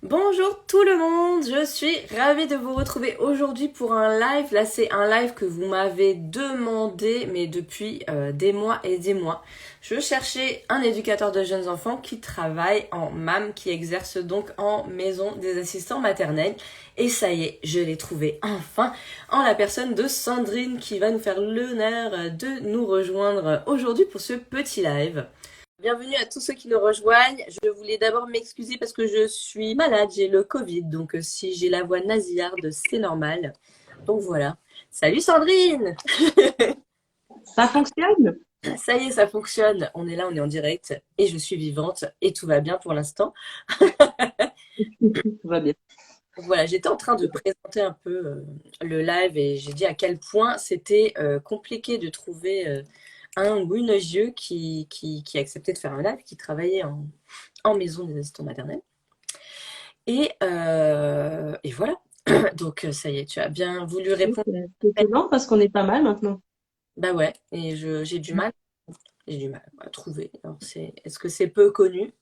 Bonjour tout le monde, je suis ravie de vous retrouver aujourd'hui pour un live. Là, c'est un live que vous m'avez demandé, mais depuis des mois et des mois. Je cherchais un éducateur de jeunes enfants qui travaille en MAM, qui exerce donc en maison des assistants maternels. Et ça y est, je l'ai trouvé enfin en la personne de Sandrine qui va nous faire l'honneur de nous rejoindre aujourd'hui pour ce petit live. Bienvenue à tous ceux qui nous rejoignent. Je voulais d'abord m'excuser parce que je suis malade, j'ai le Covid, donc si j'ai la voix nasillarde, c'est normal. Donc voilà. Salut Sandrine! Ça fonctionne? Ça y est, ça fonctionne. On est là, on est en direct et je suis vivante et tout va bien pour l'instant. Tout va bien. Donc voilà, j'étais en train de présenter un peu le live et j'ai dit à quel point c'était compliqué de trouver un ou une yeux qui acceptait de faire un live, qui travaillait en maison des assistants maternels. Et voilà. Donc, ça y est, tu as bien voulu Oui, répondre. c'est étonnant parce qu'on est pas mal maintenant. Bah ouais, et j'ai du mal à trouver. Alors, est-ce que c'est peu connu?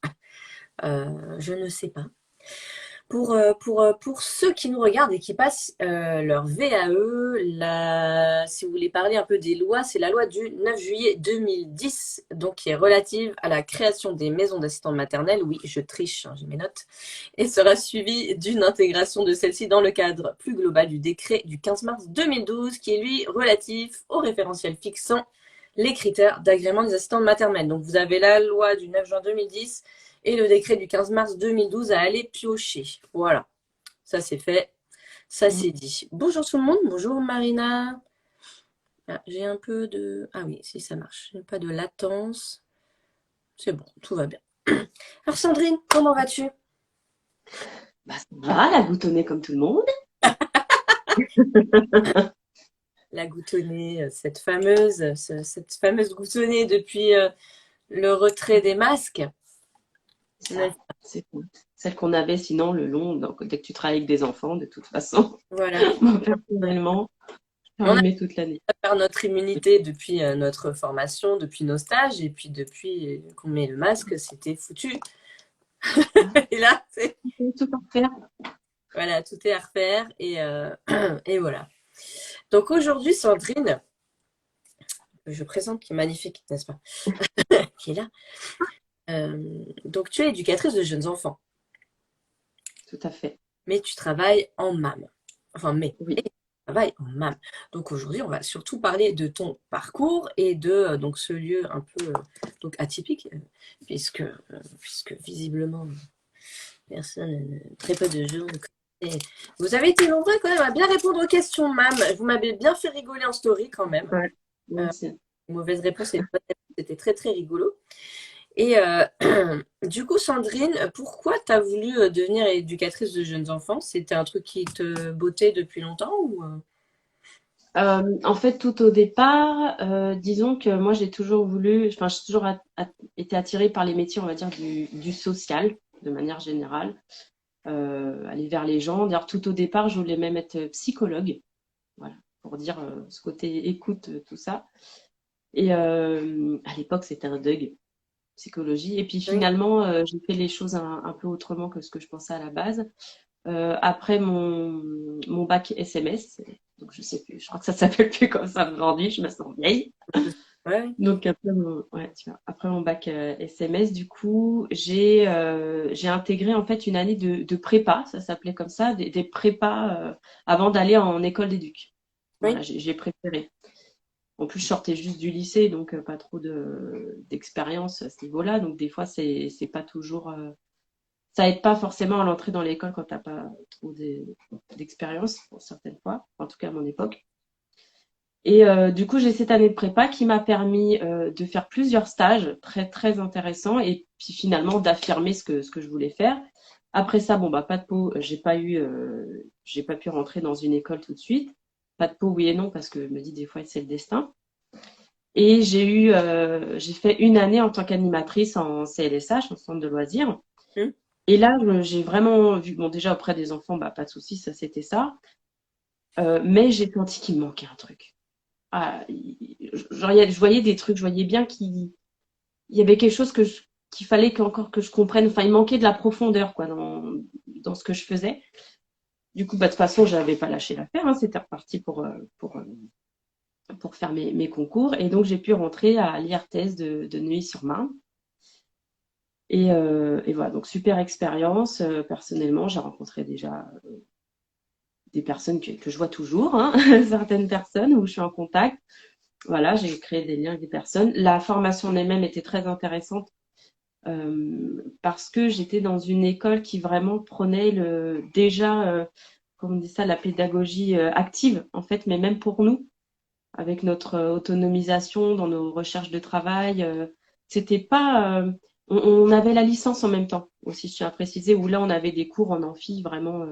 Je ne sais pas. Pour ceux qui nous regardent et qui passent leur VAE, si vous voulez parler un peu des lois, c'est la loi du 9 juillet 2010, donc qui est relative à la création des maisons d'assistants maternels. Oui, je triche, hein, j'ai mes notes. Et sera suivie d'une intégration de celle-ci dans le cadre plus global du décret du 15 mars 2012, qui est lui relatif au référentiel fixant les critères d'agrément des assistants maternels. Donc vous avez la loi du 9 juin 2010 et le décret du 15 mars 2012 à aller piocher. Voilà, ça c'est fait, ça Mm. c'est dit. Bonjour tout le monde, bonjour Marina. Ah, j'ai un peu de... Ah oui, si ça marche, j'ai pas de latence. C'est bon, tout va bien. Alors Sandrine, comment vas-tu? Bah, ça va, la boutonnée comme tout le monde. La goutonnée, cette fameuse goutonnée depuis le retrait des masques. C'est ça. C'est cool. Celle qu'on avait sinon le long, donc, dès que tu travailles avec des enfants, de toute façon. Voilà. Moi, personnellement, j'en On a mets toute l'année. perdu notre immunité depuis notre formation, depuis nos stages, et puis depuis qu'on met le masque, c'était foutu. Ah, Et là, c'est tout à faire. voilà, tout est à refaire, et voilà. Donc aujourd'hui, Sandrine, je présente qui est magnifique, n'est-ce pas? Qui est là. Donc tu es éducatrice de jeunes enfants, Tout à fait. mais tu travailles en MAM. Enfin, Oui. tu travailles en MAM. Donc aujourd'hui, on va surtout parler de ton parcours et de donc ce lieu un peu donc atypique, puisque visiblement personne, très peu de gens. Vous avez été nombreux quand même à bien répondre aux questions, MAM. Vous m'avez bien fait rigoler en story quand même. Ouais. Moi Euh, aussi. Mauvaise réponse et bonne réponse, c'était très très rigolo. Et du coup, Sandrine, pourquoi tu as voulu devenir éducatrice de jeunes enfants? C'était un truc qui te bottait depuis longtemps ou... En fait, tout au départ, disons que moi, j'ai toujours voulu, enfin, j'ai toujours été attirée par les métiers, on va dire, du social, de manière générale. Aller vers les gens. D'ailleurs, tout au départ, je voulais même être psychologue, voilà, pour dire ce côté écoute, tout ça. Et à l'époque, c'était un DUG, psychologie. Et puis Oui. finalement, j'ai fait les choses un peu autrement que ce que je pensais à la base. Après mon bac SMS, donc je sais plus, je crois que ça s'appelle plus comme ça aujourd'hui, je me sens vieille. Ouais. Donc ouais, tu vois, après mon bac SMS, du coup, j'ai intégré en fait une année de prépa, ça s'appelait comme ça, des prépas avant d'aller en école d'éduc. Oui. Voilà, j'ai préféré. En plus, je sortais juste du lycée, donc pas trop d'expérience à ce niveau-là. Donc des fois, c'est pas toujours, ça aide pas forcément à l'entrée dans l'école quand t'as pas trop d'expérience pour certaines fois, en tout cas à mon époque. Et du coup, j'ai cette année de prépa qui m'a permis de faire plusieurs stages très très intéressants et puis finalement d'affirmer ce que je voulais faire. Après ça, bon bah pas de peau, j'ai pas pu rentrer dans une école tout de suite. Pas de peau, oui et non parce que je me dis des fois c'est le destin. Et j'ai fait une année en tant qu'animatrice en CLSH, en centre de loisirs. Hmm. Et là, j'ai vraiment vu, bon déjà auprès des enfants, bah pas de souci, ça c'était ça. Mais j'ai senti qu'il me manquait un truc. Ah, genre, je voyais des trucs, je voyais bien qu'il y avait quelque chose qu'il fallait encore que je comprenne. Enfin, il manquait de la profondeur, quoi, dans ce que je faisais. Du coup, de toute façon, je n'avais pas lâché l'affaire, hein, c'était reparti pour faire mes concours. Et donc, j'ai pu rentrer à l'IRTES de Neuilly-sur-Marne. Et voilà, donc super expérience. Personnellement, j'ai rencontré déjà des personnes que je vois toujours, hein, certaines personnes où je suis en contact. Voilà, j'ai créé des liens avec des personnes. La formation en elle-même était très intéressante parce que j'étais dans une école qui vraiment prenait comment on dit ça, la pédagogie active, en fait, mais même pour nous, avec notre autonomisation dans nos recherches de travail. C'était pas, on avait la licence en même temps aussi, je tiens à préciser, où là on avait des cours en amphi vraiment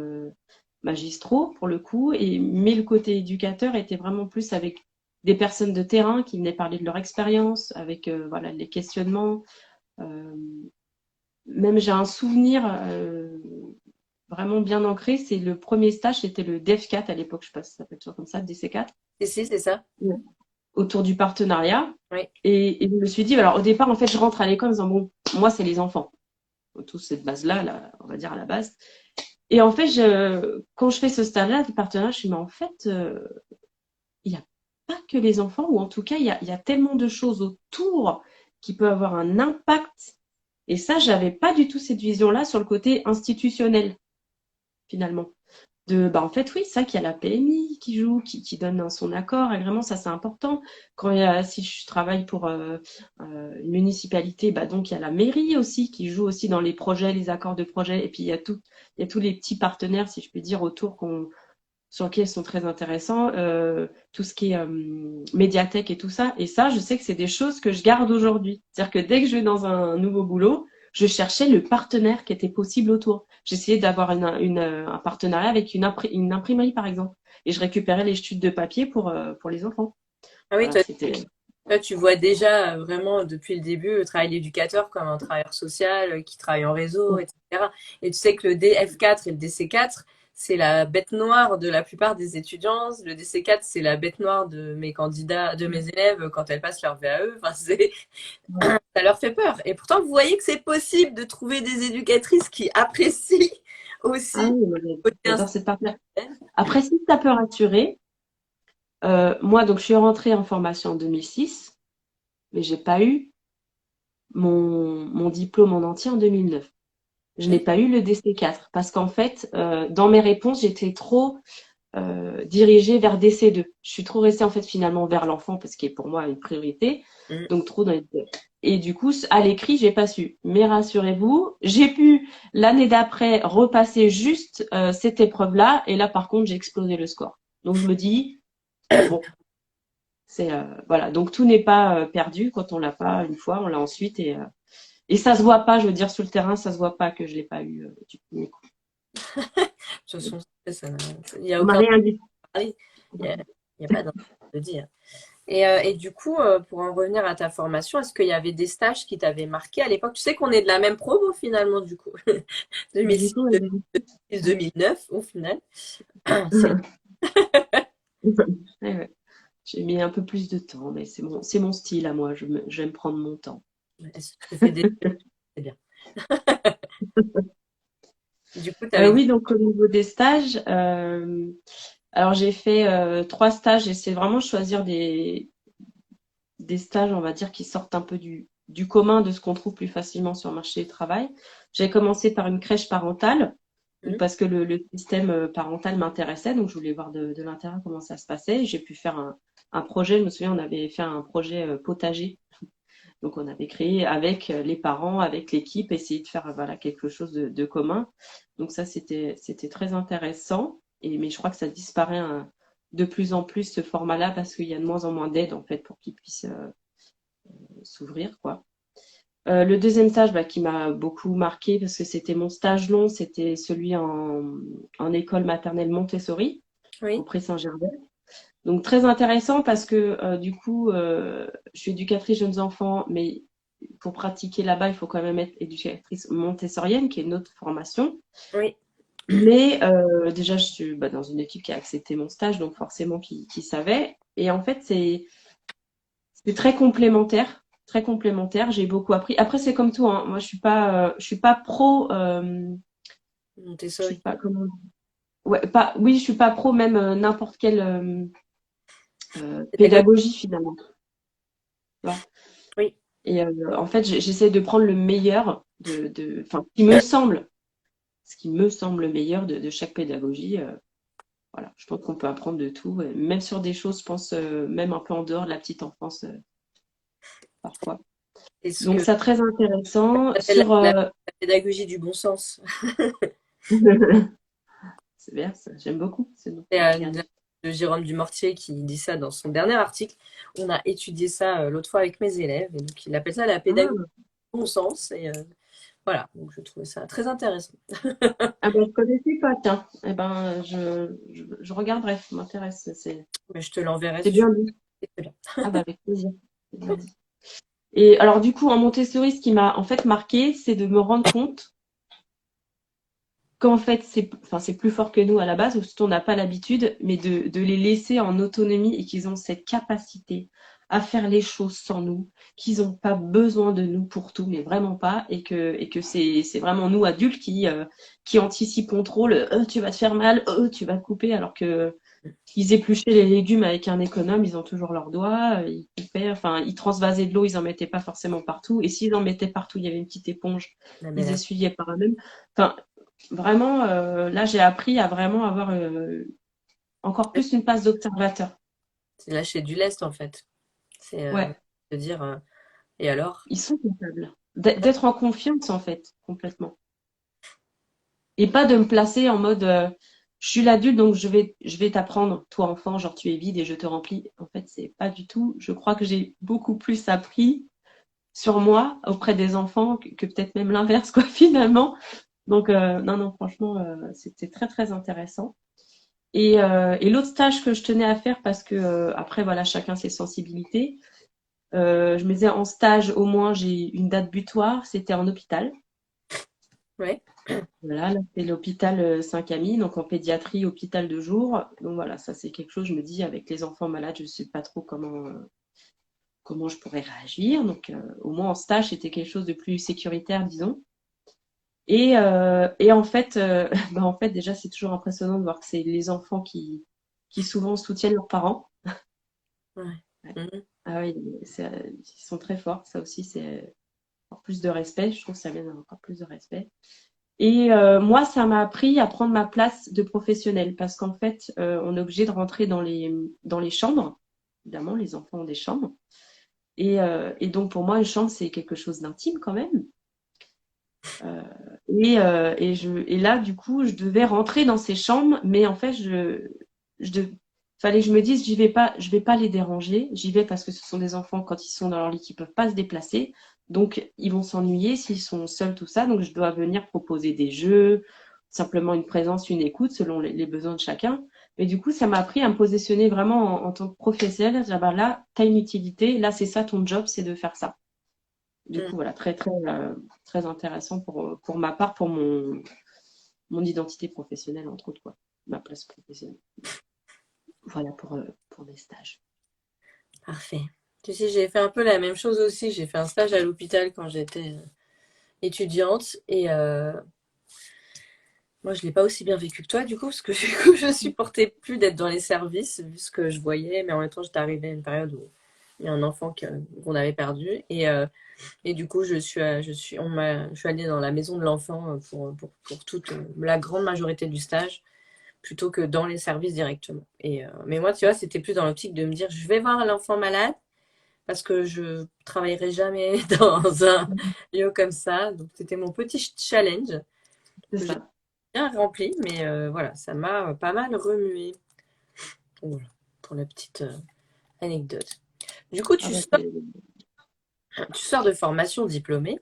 magistraux pour le coup, mais le côté éducateur était vraiment plus avec des personnes de terrain qui venaient parler de leur expérience, avec voilà les questionnements. Euh, Même j'ai un souvenir vraiment bien ancré, c'est le premier stage, c'était le DEF4 à l'époque, je sais pas si ça s'appelle toujours comme ça, DC4. Si, c'est ça. Autour du partenariat. Oui. Et je me suis dit, alors au départ, en fait, je rentre à l'école en disant, bon, moi, c'est les enfants. Tout cette base-là, là, on va dire à la base. Et en fait, quand je fais ce stage-là de partenariat, je me suis dit, mais en fait, il n'y a pas que les enfants, ou en tout cas, il y a tellement de choses autour qui peuvent avoir un impact. Et ça, j'avais pas du tout cette vision-là sur le côté institutionnel, finalement. En fait, oui, c'est ça qu'il y a la PMI qui joue, qui donne son accord, agrément, ça c'est important. Si je travaille pour une municipalité, donc il y a la mairie aussi qui joue aussi dans les projets, les accords de projet, et puis il y a tous les petits partenaires, si je peux dire, autour sur lesquels ils sont très intéressants, tout ce qui est médiathèque et tout ça. Et ça, je sais que c'est des choses que je garde aujourd'hui. C'est-à-dire que dès que je vais dans un nouveau boulot, je cherchais le partenaire qui était possible autour. J'essayais d'avoir un partenariat avec une imprimerie, par exemple. Et je récupérais les chutes de papier pour les enfants. Ah oui, Voilà, c'était... toi, tu vois déjà vraiment depuis le début le travail d'éducateur comme un travailleur social qui travaille en réseau, etc. Et tu sais que le DF4 et le DC4, c'est la bête noire de la plupart des étudiants. Le DC4, c'est la bête noire de mes candidats, de mes élèves quand elles passent leur VAE. Enfin, ça leur fait peur. Et pourtant, vous voyez que c'est possible de trouver des éducatrices qui apprécient Ah aussi oui, moi, le côté j'adore cette partie-là. institutionnel. Après, si ça peut rassurer, moi, donc, je suis rentrée en formation en 2006, mais j'ai pas eu mon diplôme en entier en 2009. Je n'ai pas eu le DC4 parce qu'en fait, dans mes réponses, j'étais trop dirigée vers DC2. Je suis trop restée en fait finalement vers l'enfant parce qu'il est pour moi une priorité. Mm. Donc trop dans les... Et du coup, à l'écrit, j'ai pas su. Mais rassurez-vous, j'ai pu l'année d'après repasser juste cette épreuve-là. Et là, par contre, j'ai explosé le score. Donc je me dis, bon, c'est voilà. Donc tout n'est pas perdu quand on l'a pas une fois, on l'a ensuite et ça se voit pas. Je veux dire sur le terrain, ça se voit pas que je l'ai pas eu du premier coup. De toute façon, il n'y a On m'a aucun rien dit. il n'y a, il y a pas d'intérêt de dire. Et du coup, pour en revenir à ta formation, est-ce qu'il y avait des stages qui t'avaient marqué à l'époque? Tu sais qu'on est de la même promo finalement, du coup. Du coup, 2006-2009 au final. C'est ouais, ouais. J'ai mis un peu plus de temps, mais c'est mon style à moi. J'aime prendre mon temps. je fais des... C'est bien. Du coup, tu avais dit... Oui, donc au niveau des stages, alors j'ai fait 3 stages et c'est vraiment choisir des stages, on va dire, qui sortent un peu du commun de ce qu'on trouve plus facilement sur le marché du travail. J'ai commencé par une crèche parentale parce que le système parental m'intéressait, donc je voulais voir de l'intérieur comment ça se passait. J'ai pu faire un projet, je me souviens, on avait fait un projet potager. Donc, on avait créé avec les parents, avec l'équipe, essayer de faire voilà, quelque chose de commun. Donc, ça, c'était très intéressant. Mais je crois que ça disparaît de plus en plus, ce format-là, parce qu'il y a de moins en moins d'aide, en fait, pour qu'ils puissent s'ouvrir, quoi. Le deuxième stage qui m'a beaucoup marqué, parce que c'était mon stage long, c'était celui en école maternelle Montessori, au Oui. Pré-Saint-Gervais. Donc très intéressant parce que du coup, je suis éducatrice jeunes enfants, mais pour pratiquer là-bas, il faut quand même être éducatrice montessorienne, qui est une autre formation. Oui. Mais déjà, je suis dans une équipe qui a accepté mon stage, donc forcément qui savait. Et en fait, c'est très complémentaire, très complémentaire. J'ai beaucoup appris. Après, c'est comme tout, hein. Moi, je suis pas pro Je suis Montessori. pas comment. Ouais, pas. Oui, je suis pas pro même n'importe quelle Pédagogue. pédagogie finalement. Tu vois. Oui. Et en fait, j'essaie de prendre le meilleur enfin, ce qui me semble le meilleur de chaque pédagogie. Voilà, je pense qu'on peut apprendre de tout, même sur des choses, je pense, même un peu en dehors de la petite enfance, parfois. C'est ce Donc, que ça très intéressant. j'appelle Sur, la pédagogie du bon sens. c'est bien, ça, j'aime beaucoup ce nom. C'est Je vais regarder. de Jérôme Dumortier qui dit ça dans son dernier article. On a étudié ça l'autre fois avec mes élèves. Et donc, il appelle ça la pédagogie Ah, du bon sens. Et voilà, donc je trouvais ça très intéressant. ah ben, je connaissais pas, tiens. Eh ben, je regarderai, ça m'intéresse. Mais je te l'enverrai C'est si tu bien dit. veux. Ah bah avec plaisir. C'est bien dit. Et alors du coup, en Montessori, ce qui m'a en fait marqué, c'est de me rendre compte qu'en fait, c'est plus fort que nous à la base, ou surtout on n'a pas l'habitude, mais de les laisser en autonomie et qu'ils ont cette capacité à faire les choses sans nous, qu'ils n'ont pas besoin de nous pour tout, mais vraiment pas, et que c'est vraiment nous adultes qui anticipons trop tu vas te faire mal, tu vas te couper, alors que ils épluchaient les légumes avec un économe, ils ont toujours leurs doigts, ils coupaient, enfin, ils transvasaient de l'eau, ils en mettaient pas forcément partout. Et s'ils en mettaient partout, il y avait une petite éponge, Non, mais ils là, essuyaient par eux-mêmes. Enfin, vraiment, là, j'ai appris à vraiment avoir encore plus une place d'observateur. c'est lâcher du lest en fait. C'est Ouais, de dire et alors? ils sont capables d'être en confiance, en fait, complètement. Et pas de me placer en mode, je suis l'adulte, donc je vais t'apprendre, toi enfant, genre tu es vide et je te remplis. En fait, c'est pas du tout. Je crois que j'ai beaucoup plus appris sur moi auprès des enfants que peut-être même l'inverse, quoi, finalement. Donc, non, non, franchement, c'était très, très intéressant. Et l'autre stage que je tenais à faire, parce que après, voilà, chacun ses sensibilités, je me disais en stage, au moins, j'ai une date butoir, c'était en hôpital. Ouais. Voilà, là, c'est l'hôpital Saint-Camille, donc en pédiatrie, hôpital de jour. Donc voilà, ça, c'est quelque chose, je me dis, avec les enfants malades, je ne sais pas trop comment je pourrais réagir. Donc, au moins en stage, c'était quelque chose de plus sécuritaire, disons. Et en fait, bah, en fait, déjà, c'est toujours impressionnant de voir que c'est les enfants qui souvent soutiennent leurs parents. Ouais. Ouais. Mhm. Ah oui, ils sont très forts. Ça aussi, c'est encore plus de respect. Je trouve que ça vient encore plus de respect. Et moi, ça m'a appris à prendre ma place de professionnelle parce qu'en fait, on est obligé de rentrer dans les chambres. Évidemment, les enfants ont des chambres. Et donc, pour moi, une chambre, c'est quelque chose d'intime quand même. Euh, et là, du coup, je devais rentrer dans ces chambres, mais en fait, fallait que je me dise, je vais pas les déranger. J'y vais parce que ce sont des enfants, quand ils sont dans leur lit, qui peuvent pas se déplacer. Donc, ils vont s'ennuyer s'ils sont seuls, tout ça. Donc, je dois venir proposer des jeux, simplement une présence, une écoute, selon les besoins de chacun. Mais du coup, ça m'a appris à me positionner vraiment en tant que professionnelle. Dire, bah, là, tu as une utilité. Là, c'est ça ton job, c'est de faire ça. Du Mhm. coup, voilà, très, très, très intéressant pour ma part, pour mon identité professionnelle, entre autres, quoi. Ma place professionnelle. Voilà pour mes stages. Parfait. Tu sais, j'ai fait un peu la même chose aussi. J'ai fait un stage à l'hôpital quand j'étais étudiante et moi je l'ai pas aussi bien vécu que toi du coup parce que du coup je supportais plus d'être dans les services vu ce que je voyais, mais en même temps j'étais arrivée à une période où il y a un enfant qu'on avait perdu et du coup je suis allée dans la maison de l'enfant pour toute la grande majorité du stage plutôt que dans les services directement. Mais moi tu vois c'était plus dans l'optique de me dire je vais voir l'enfant malade parce que je travaillerai jamais dans un lieu comme ça. Donc c'était mon petit challenge C'est que j'ai ça. bien rempli, mais voilà, ça m'a pas mal remué. Donc, voilà, pour la petite anecdote. Du coup, Ah bah, tu sors de formation diplômée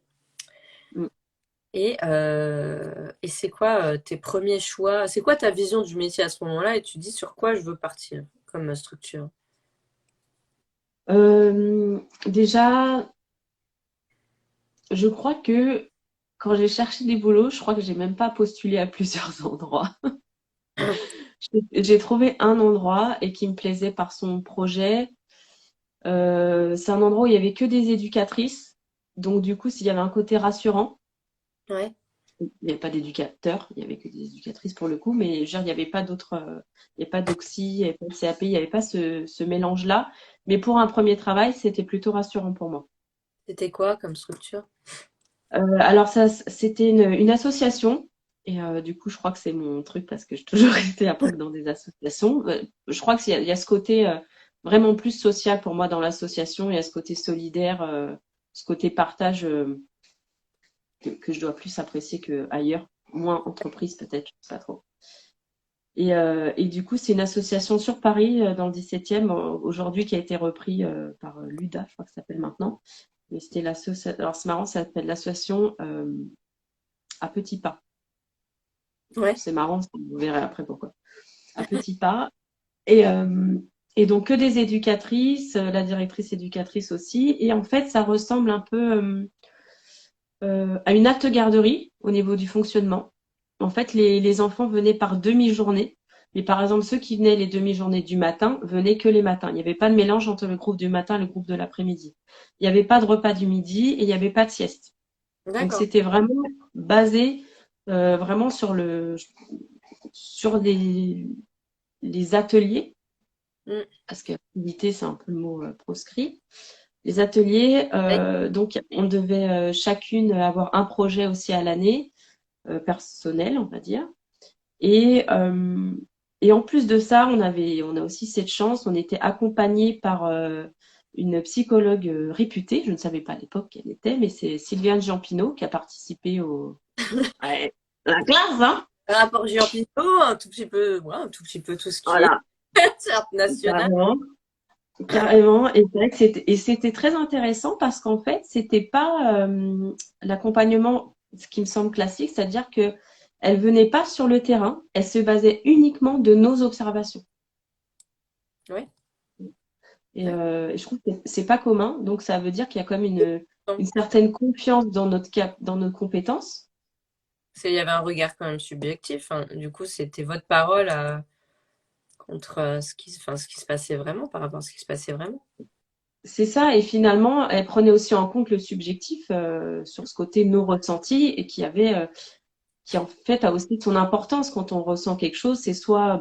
mm. et c'est quoi tes premiers choix? C'est quoi ta vision du métier à ce moment-là? Et tu dis sur quoi je veux partir comme structure? Déjà, je crois que quand j'ai cherché des boulots, je crois que j'ai même pas postulé à plusieurs endroits. J'ai trouvé un endroit et qui me plaisait par son projet. C'est un endroit où il y avait que des éducatrices. Donc, du coup, s'il y avait un côté rassurant. Ouais. Il n'y avait pas d'éducateur, il n'y avait que des éducatrices pour le coup, mais genre, il n'y avait pas d'autres, il n'y avait pas d'oxy, il n'y avait pas de CAP, il n'y avait pas ce mélange-là. Mais pour un premier travail, c'était plutôt rassurant pour moi. C'était quoi comme structure? Alors ça, c'était une association. Et du coup, je crois que c'est mon truc parce que je suis toujours restée après dans des associations. Je crois qu'il y a ce côté vraiment plus social pour moi dans l'association. Il y a ce côté solidaire, ce côté partage que je dois plus apprécier qu'ailleurs. Moins entreprise peut-être, je sais pas trop. Et du coup, c'est une association sur Paris, dans le 17e, aujourd'hui, qui a été repris par l'UDA, je crois que ça s'appelle maintenant. Mais c'était l'association. Alors c'est marrant, ça s'appelle l'association à petits pas. Ouais. C'est marrant, vous verrez après pourquoi. À petits pas. Et, euh, et donc que des éducatrices, la directrice éducatrice aussi. Et en fait, ça ressemble un peu à une halte-garderie au niveau du fonctionnement. En fait, les enfants venaient par demi-journée. Mais par exemple, ceux qui venaient les demi-journées du matin venaient que les matins. Il n'y avait pas de mélange entre le groupe du matin et le groupe de l'après-midi. Il n'y avait pas de repas du midi et il n'y avait pas de sieste. Donc D'accord. c'était vraiment basé vraiment sur les ateliers, Mm. parce qu'activité c'est un peu le mot proscrit. Les ateliers, Ouais. donc on devait chacune avoir un projet aussi à l'année, personnel on va dire. Et, euh, et en plus de ça, on a aussi cette chance, on était accompagné par une psychologue réputée, je ne savais pas à l'époque qui elle était, mais c'est Sylviane Giampino qui a participé ouais, à la classe, hein? Rapport Giampino, un tout petit peu, ouais, un tout petit peu tout ce qui est Voilà, certes national. carrément. Carrément, et c'est vrai que c'était très intéressant parce qu'en fait, c'était pas l'accompagnement, ce qui me semble classique, c'est-à-dire que elle venait pas sur le terrain, elle se basait uniquement de nos observations. Oui. Et je trouve que c'est pas commun, donc ça veut dire qu'il y a quand même une certaine confiance dans dans nos compétences. Il y avait un regard quand même subjectif, hein. Du coup, c'était votre parole contre ce qui se passait vraiment, par rapport à ce qui se passait vraiment. C'est ça, et finalement, elle prenait aussi en compte le subjectif sur ce côté nos ressentis et qui en fait a aussi son importance quand on ressent quelque chose. C'est soit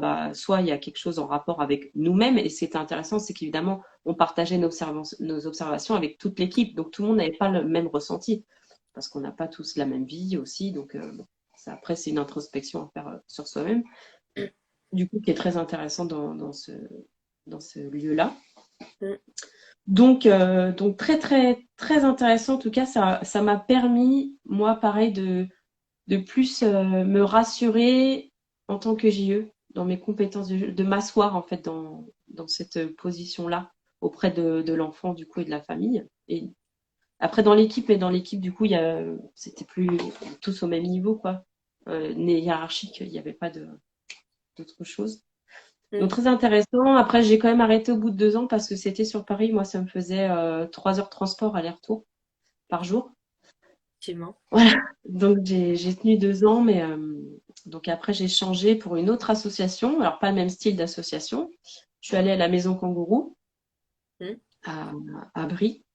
il y a quelque chose en rapport avec nous-mêmes, et c'est intéressant, c'est qu'évidemment on partageait nos observations avec toute l'équipe, donc tout le monde n'avait pas le même ressenti parce qu'on n'a pas tous la même vie aussi. Donc bon, après c'est une introspection à faire sur soi-même, du coup qui est très intéressant dans ce lieu-là. Mm. Donc très très très intéressant. En tout cas, ça m'a permis moi pareil de plus me rassurer en tant que JE dans mes compétences, de m'asseoir en fait dans cette position-là auprès de l'enfant du coup et de la famille. Et après dans l'équipe du coup c'était plus tous au même niveau quoi, hiérarchique, il n'y avait pas d'autre chose. Donc Mm. très intéressant. Après j'ai quand même arrêté au bout de 2 ans parce que c'était sur Paris. Moi ça me faisait 3 heures de transport aller-retour par jour. Effectivement. Voilà, donc j'ai tenu 2 ans, mais donc après j'ai changé pour une autre association, alors pas le même style d'association. Je suis allée à la Maison Kangourou Mm. à, à Brie.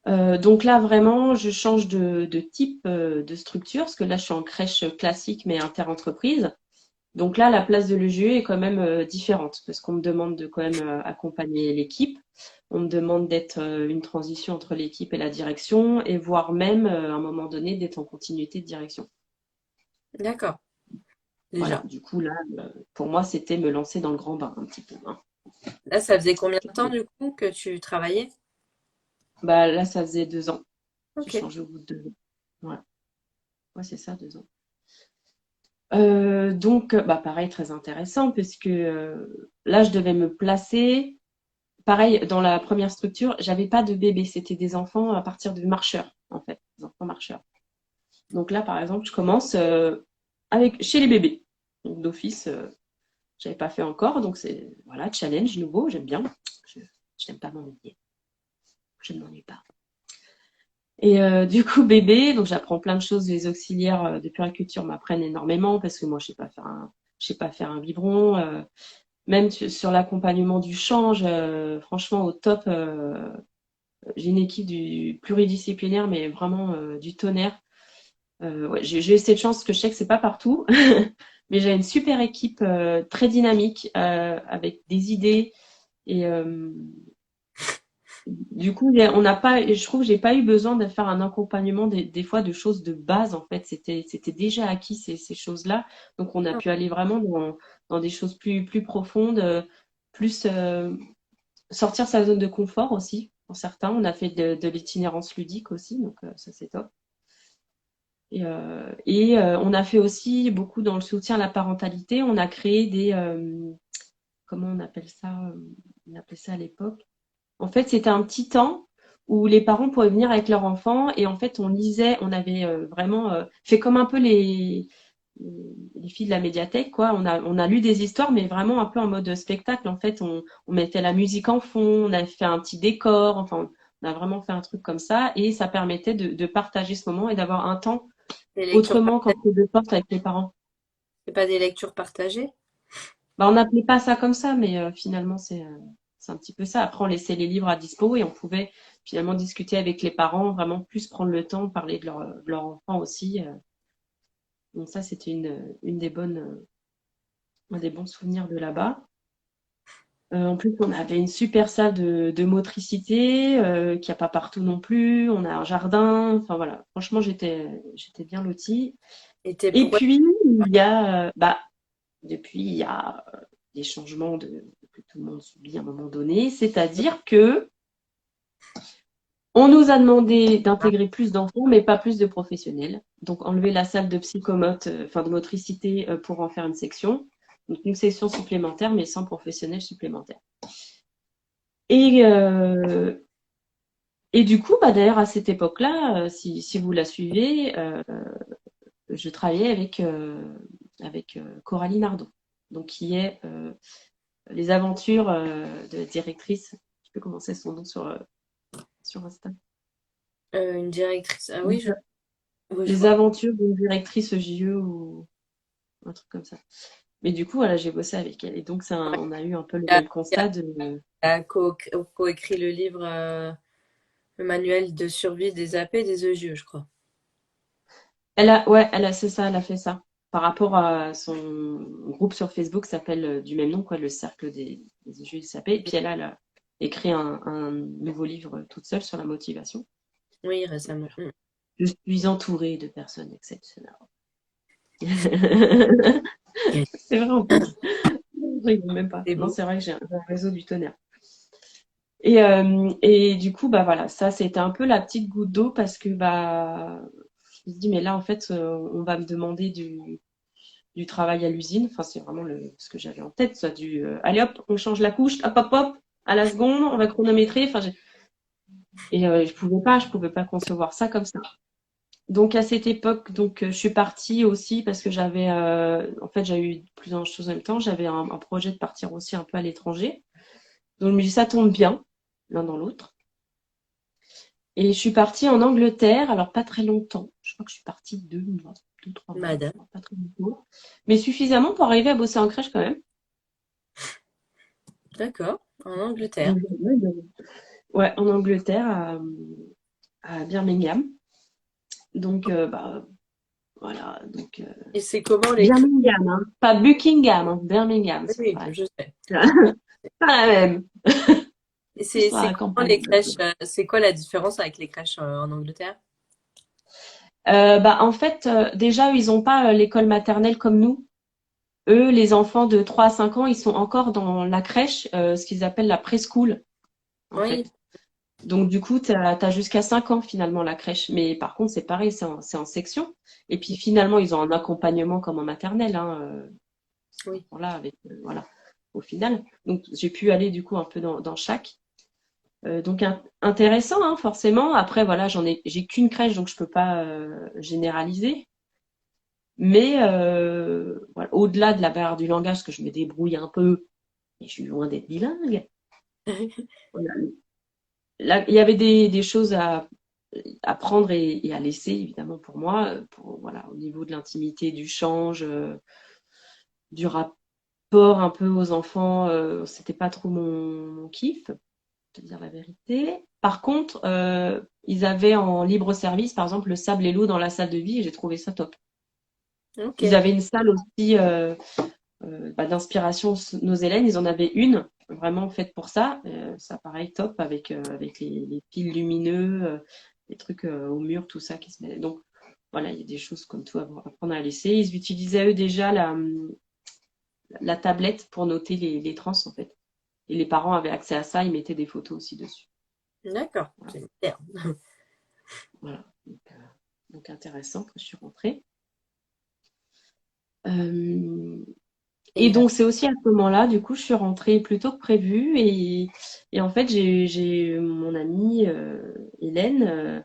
Donc là vraiment je change de type de structure, parce que là je suis en crèche classique mais interentreprise. Donc là la place de l'EGE est quand même différente, parce qu'on me demande de quand même accompagner l'équipe. On me demande d'être une transition entre l'équipe et la direction, et voire même à un moment donné d'être en continuité de direction. D'accord. Voilà, Déjà. du coup, là, pour moi, c'était me lancer dans le grand bain un petit peu, hein. Là, ça faisait combien de temps du coup que tu travaillais? Bah, là, ça faisait 2 ans. J'ai Ok. changé au bout de 2 ans. Ouais, ouais c'est ça, 2 ans. Donc, bah, pareil, très intéressant, puisque là, je devais me placer. Pareil, dans la première structure, j'avais pas de bébé. C'était des enfants à partir de marcheurs, en fait, des enfants marcheurs. Donc là, par exemple, je commence chez les bébés. Donc, d'office, j'avais pas fait encore. Donc, c'est, voilà, challenge nouveau, j'aime bien. Je, je n'aime pas m'ennuyer. Je ne m'ennuie pas. Et du coup, bébé, donc j'apprends plein de choses. Les auxiliaires de puériculture m'apprennent énormément parce que moi, je sais pas faire un biberon. Même sur l'accompagnement du change, franchement, au top. J'ai une équipe pluridisciplinaire, mais vraiment du tonnerre. Ouais, j'ai eu cette chance que je sais que c'est pas partout, mais j'ai une super équipe très dynamique avec des idées et du coup on n'a pas, je trouve que j'ai pas eu besoin de faire un accompagnement des fois de choses de base en fait, c'était déjà acquis ces choses-là, donc on a pu aller vraiment dans des choses plus profondes, plus sortir sa zone de confort aussi pour certains. On a fait de l'itinérance ludique aussi, donc ça c'est top. Et on a fait aussi beaucoup dans le soutien à la parentalité. On a créé comment on appelle ça? On appelait ça à l'époque. En fait, c'était un petit temps où les parents pouvaient venir avec leurs enfants et en fait, on lisait, on avait vraiment fait comme un peu les filles de la médiathèque, quoi. On a lu des histoires, mais vraiment un peu en mode spectacle. En fait, on mettait la musique en fond, on a fait un petit décor, enfin, on a vraiment fait un truc comme ça et ça permettait de partager ce moment et d'avoir un temps Des lectures autrement partagées. quand c'est de porte avec les parents. C'est pas des lectures partagées? Bah, on n'appelait pas ça comme ça, mais finalement, c'est un petit peu ça. Après, on laissait les livres à dispo et on pouvait finalement discuter avec les parents, vraiment plus prendre le temps, parler de leur enfant aussi. Donc ça, c'était une des un des bons souvenirs de là-bas. En plus, on avait une super salle de motricité qu'il n'y a pas partout non plus. On a un jardin. Enfin voilà, franchement, j'étais bien lotie. Et Pourquoi? puis, il y a, bah, depuis, il y a des changements que tout le monde subit à un moment donné. C'est-à-dire que on nous a demandé d'intégrer plus d'enfants, mais pas plus de professionnels. Donc, enlever la salle de psychomote, enfin de motricité, pour en faire une section. Donc, une section supplémentaire, mais sans professionnels supplémentaires. Et, euh, et du coup, bah, d'ailleurs, à cette époque-là, si vous la suivez, je travaillais avec Coralie Nardon, donc qui est les aventures de la directrice. Je peux commencer son nom sur Insta. Une directrice. Ah oui, ouais, je Les vois. aventures d'une directrice JE ou un truc comme ça. Mais du coup, voilà, j'ai bossé avec elle. Et donc, on a eu un peu le Elle même constat de. a co-écrit le livre, le manuel de survie des AP et des EGE, je crois. Ouais, c'est ça, elle a fait ça. Par rapport à son groupe sur Facebook, s'appelle du même nom, quoi, le Cercle des EGE SAP. Et puis elle a écrit un nouveau livre toute seule sur la motivation. Oui, récemment. Je suis entourée de personnes exceptionnelles. Mm. C'est vrai en plus. Je rigole même pas. C'est Non, beau. c'est vrai que j'ai un réseau du tonnerre. Et du coup, bah voilà, ça c'était un peu la petite goutte d'eau parce que bah je me dis mais là en fait on va me demander du travail à l'usine. Enfin c'est vraiment ce que j'avais en tête, ça allez hop, on change la couche, hop hop hop, à la seconde, on va chronométrer. Je pouvais pas concevoir ça comme ça. Donc à cette époque, donc je suis partie aussi parce que j'avais en fait j'ai eu plusieurs choses en même temps. J'avais un projet de partir aussi un peu à l'étranger. Donc je me dis ça tombe bien l'un dans l'autre. Et je suis partie en Angleterre, alors pas très longtemps. Je crois que je suis partie 2 mois, 2, 3 mois, Madame. pas très longtemps. Mais suffisamment pour arriver à bosser en crèche quand même. D'accord. En Angleterre. Donc, ouais, en Angleterre, à Birmingham. Donc, bah, voilà. Donc, Et c'est comment les crèches? Birmingham, hein. Pas Buckingham, hein. Birmingham, c'est Oui, pareil. je sais. Pas la même. Et Plus à c'est la comment campagne. les crèches? C'est quoi la différence avec les crèches en Angleterre? Bah, en fait, déjà, ils n'ont pas l'école maternelle comme nous. Eux, les enfants de 3 à 5 ans, ils sont encore dans la crèche, ce qu'ils appellent la preschool, en Oui, fait. Donc, du coup, tu as jusqu'à 5 ans, finalement, la crèche. Mais par contre, c'est pareil, c'est en section. Et puis, finalement, ils ont un accompagnement comme en maternelle, hein, oui. voilà, voilà, au final. Donc, j'ai pu aller, du coup, un peu dans chaque. Donc, intéressant, hein, forcément. Après, voilà, j'ai qu'une crèche, donc je peux pas généraliser. Mais voilà, au-delà de la barrière du langage, que je me débrouille un peu, et je suis loin d'être bilingue. Voilà. Là, il y avait des choses à prendre et à laisser, évidemment, pour moi, voilà, au niveau de l'intimité, du change, du rapport un peu aux enfants, c'était pas trop mon kiff. te dire la vérité. Par contre, ils avaient en libre service, par exemple, le sable et l'eau dans la salle de vie et j'ai trouvé ça top. Ok. Ils avaient une salle aussi d'inspiration nos Hélènes, ils en avaient une vraiment faite pour ça. Ça pareil top avec les fils lumineux, les trucs au mur, tout ça qui se met. Donc voilà, il y a des choses comme tout à prendre à laisser. Ils utilisaient eux déjà la tablette pour noter les trans en fait. Et les parents avaient accès à ça, ils mettaient des photos aussi dessus. D'accord. Voilà. C'est clair. Voilà. Donc intéressant quand je suis rentrée. Euh, Et Et donc, c'est aussi à ce moment-là, du coup, je suis rentrée plus tôt que prévu. Et en fait, j'ai mon amie Hélène,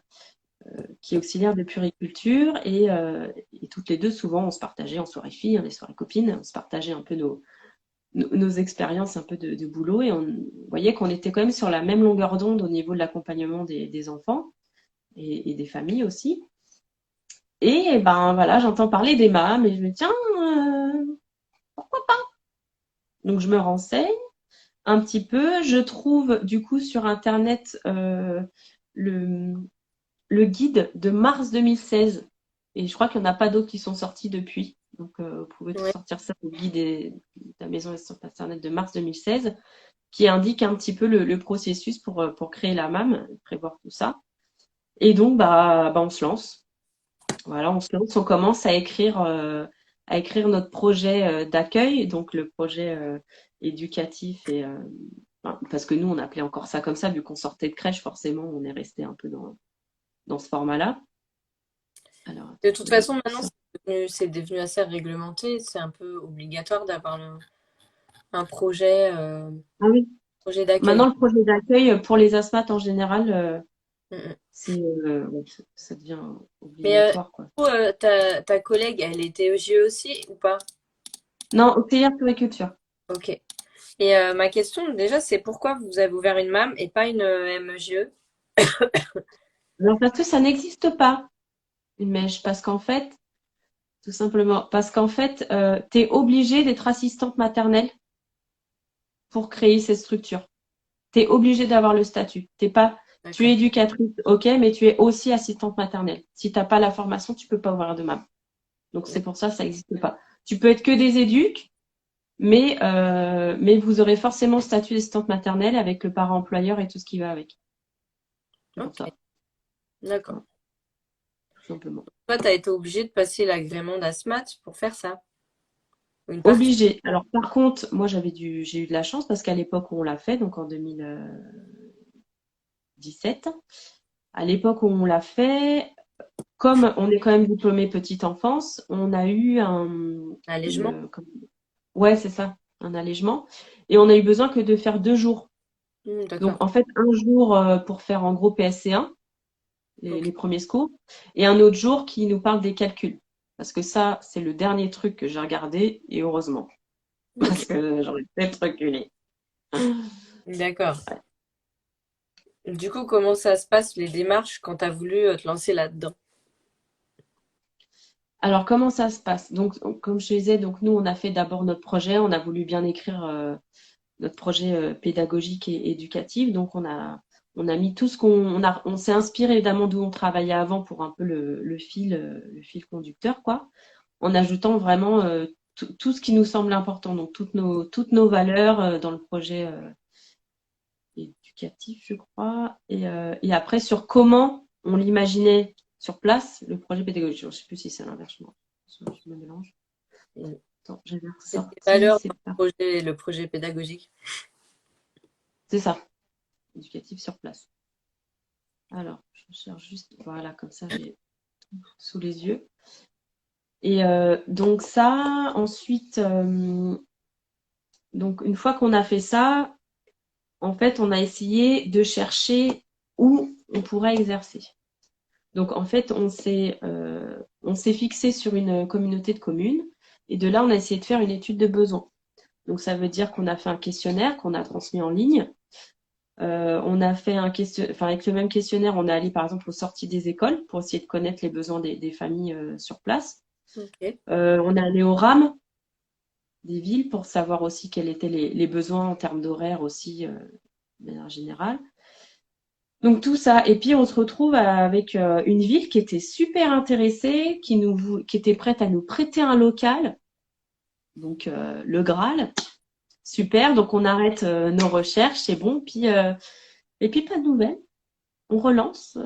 qui est auxiliaire de puriculture. Et toutes les deux, souvent, on se partageait en soirée filles, les soirées copines, on se partageait un peu nos expériences un peu de boulot. Et on voyait qu'on était quand même sur la même longueur d'onde au niveau de l'accompagnement des enfants et des familles aussi. Et ben voilà, j'entends parler d'Emma, mais je me dis, tiens, pourquoi pas? Donc, je me renseigne un petit peu. Je trouve du coup sur Internet le, le guide de mars 2016. Et je crois qu'il n'y en a pas d'autres qui sont sortis depuis. Donc, vous pouvez tout ouais. sortir ça, le guide de la maison sur Internet de mars 2016, qui indique un petit peu le processus pour créer la MAM, prévoir tout ça. Et donc, on se lance. Voilà, on se lance, on commence à écrire notre projet d'accueil, donc le projet éducatif parce que nous, on appelait encore ça comme ça, vu qu'on sortait de crèche, forcément, on est resté un peu dans ce format-là. Alors, De attends, toute je vais façon, maintenant, ça. c'est devenu assez réglementé. C'est un peu obligatoire d'avoir un projet d'accueil. Maintenant, le projet d'accueil pour les asthmates en général, Mm, mm. ouais, ça devient Mais obligatoire, quoi. du coup, ta collègue, elle était EGE aussi ou pas? Non, auxiliaire puriculture. Ok. Et ma question, déjà, c'est pourquoi vous avez ouvert une MAM et pas une MEGE? Alors, parce que ça n'existe pas, une mèche, parce qu'en fait, tout simplement, parce qu'en fait, tu es obligé d'être assistante maternelle pour créer ces structures. Tu es obligé d'avoir le statut. T'es pas, tu es D'accord. éducatrice, ok, mais tu es aussi assistante maternelle. Si t'as pas la formation, tu peux pas ouvrir de MAM. Donc c'est pour ça n'existe pas. Tu peux être que des éduques, mais vous aurez forcément le statut d'assistante maternelle avec le parent employeur et tout ce qui va avec. C'est pour Ok. ça, D'accord. hein, tout simplement. Toi, tu as été obligé de passer l'agrément d'ASMAT pour faire ça. Ou une partie. Obligé. Alors par contre, moi j'ai eu de la chance parce qu'à l'époque où on l'a fait, donc en 2017, à l'époque où on l'a fait, comme on est quand même diplômé petite enfance, on a eu Allègement? ouais, c'est ça, un allègement. Et on a eu besoin que de faire 2 jours. D'accord. Donc, en fait, un jour pour faire en gros PSC1, Ok. les premiers cours, et un autre jour qui nous parle des calculs. Parce que ça, c'est le dernier truc que j'ai regardé, et heureusement, Ok. parce que j'aurais peut-être reculé. D'accord. Du coup, comment ça se passe, les démarches, quand tu as voulu te lancer là-dedans? Alors, comment ça se passe? Donc, comme je te disais, donc nous, on a fait d'abord notre projet, on a voulu bien écrire notre projet pédagogique et éducatif. Donc, on a mis tout ce on s'est inspiré évidemment d'où on travaillait avant pour un peu le fil conducteur, quoi, en ajoutant vraiment tout ce qui nous semble important. Donc, toutes nos valeurs dans le projet éducatif, je crois. Et après, sur comment on l'imaginait sur place, le projet pédagogique. Je ne sais plus si c'est l'inverse, je me mélange. Attends, j'avais C'est des ressorti, valeurs c'est dans pas. le projet pédagogique. C'est ça, éducatif sur place. Alors, je cherche juste, voilà, comme ça j'ai sous les yeux. Et donc ça, ensuite, donc une fois qu'on a fait ça, en fait, on a essayé de chercher où on pourrait exercer. Donc en fait, on s'est fixé sur une communauté de communes et de là, on a essayé de faire une étude de besoin. Donc ça veut dire qu'on a fait un questionnaire qu'on a transmis en ligne. On a fait enfin avec le même questionnaire, on est allé par exemple aux sorties des écoles pour essayer de connaître les besoins des familles sur place. Ok. On est allé au RAM des villes pour savoir aussi quels étaient les besoins en termes d'horaire aussi de manière générale. Donc tout ça, et puis on se retrouve avec une ville qui était super intéressée, qui était prête à nous prêter un local, donc le Graal, super. Donc on arrête nos recherches, c'est bon. Et puis pas de nouvelles. On relance,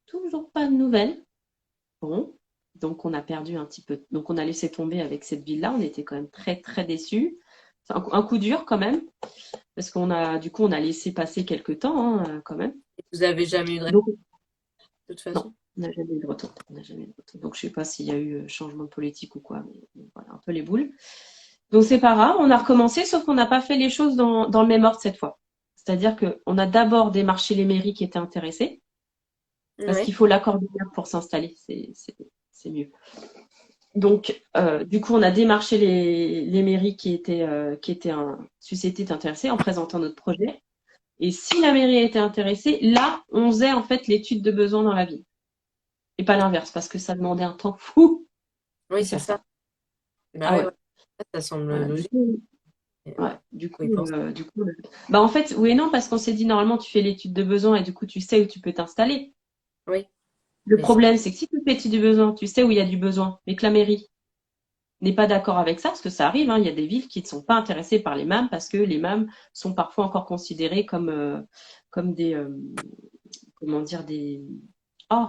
toujours pas de nouvelles. Bon, donc on a perdu un petit peu. Donc on a laissé tomber avec cette ville-là. On était quand même très très déçus. C'est un coup dur quand même, parce du coup on a laissé passer quelques temps quand même. Et vous avez jamais eu de réponse, Donc de toute non, façon? on n'a jamais eu de retour. On n'a jamais eu de retour. Donc je sais pas s'il y a eu changement de politique ou quoi, mais voilà, un peu les boules. Donc c'est pas grave, on a recommencé, sauf qu'on n'a pas fait les choses dans le même ordre cette fois. C'est-à-dire qu'on a d'abord démarché les mairies qui étaient intéressées, parce Oui. qu'il faut l'accord du maire pour s'installer, c'est mieux. Donc du coup, on a démarché les mairies qui étaient susceptibles d'intéressés en présentant notre projet. Et si la mairie était intéressée, là, on faisait en fait l'étude de besoin dans la ville. Et pas l'inverse, parce que ça demandait un temps fou Oui, de c'est faire ça. ça. Bah Ah ouais, ouais, ouais. Ça semble voilà. logique. Ouais, Oui, pense. bah en fait, oui et non, parce qu'on s'est dit normalement tu fais l'étude de besoin et du coup tu sais où tu peux t'installer. Oui, Le mais c'est problème, c'est que si tu fais l'étude du besoin, tu sais où il y a du besoin, mais que la mairie n'est pas d'accord avec ça, parce que ça arrive, hein, il y a des villes qui ne sont pas intéressées par les MAM parce que les MAM sont parfois encore considérés comme des, comment dire, oh,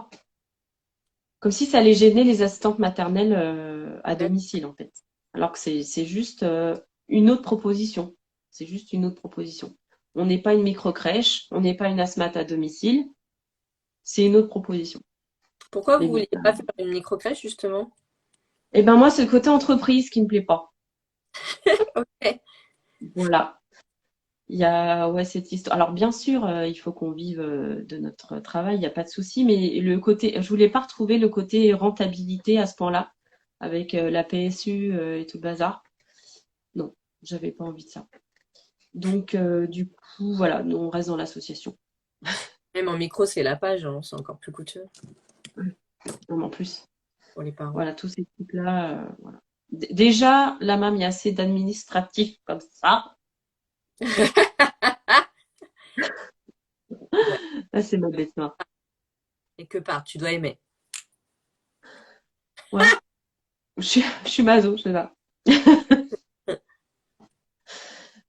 comme si ça allait gêner les assistantes maternelles à d'accord. domicile en fait. Alors que c'est juste une autre proposition. C'est juste une autre proposition. On n'est pas une micro-crèche, on n'est pas une asthmate à domicile, c'est une autre proposition. Pourquoi vous Mais bon. vouliez pas faire une micro-crèche, justement? Et ben moi, c'est le côté entreprise qui me plaît pas. Ok. Voilà. Il y a ouais cette histoire. Alors bien sûr, il faut qu'on vive de notre travail, il n'y a pas de souci, mais le côté, je voulais pas retrouver le côté rentabilité à ce point-là, avec la PSU et tout le bazar. Non, j'avais pas envie de ça. Donc du coup, voilà, nous on reste dans l'association. Même en micro, c'est la page, hein, c'est encore plus coûteux Non, en plus, pour les parents. voilà, tous ces trucs-là, voilà. Déjà, la MAM, il y a assez d'administratifs comme ça. Ouais. Là, c'est ma bête noire. Et que part, tu dois aimer. Ouais, je suis maso, je sais pas.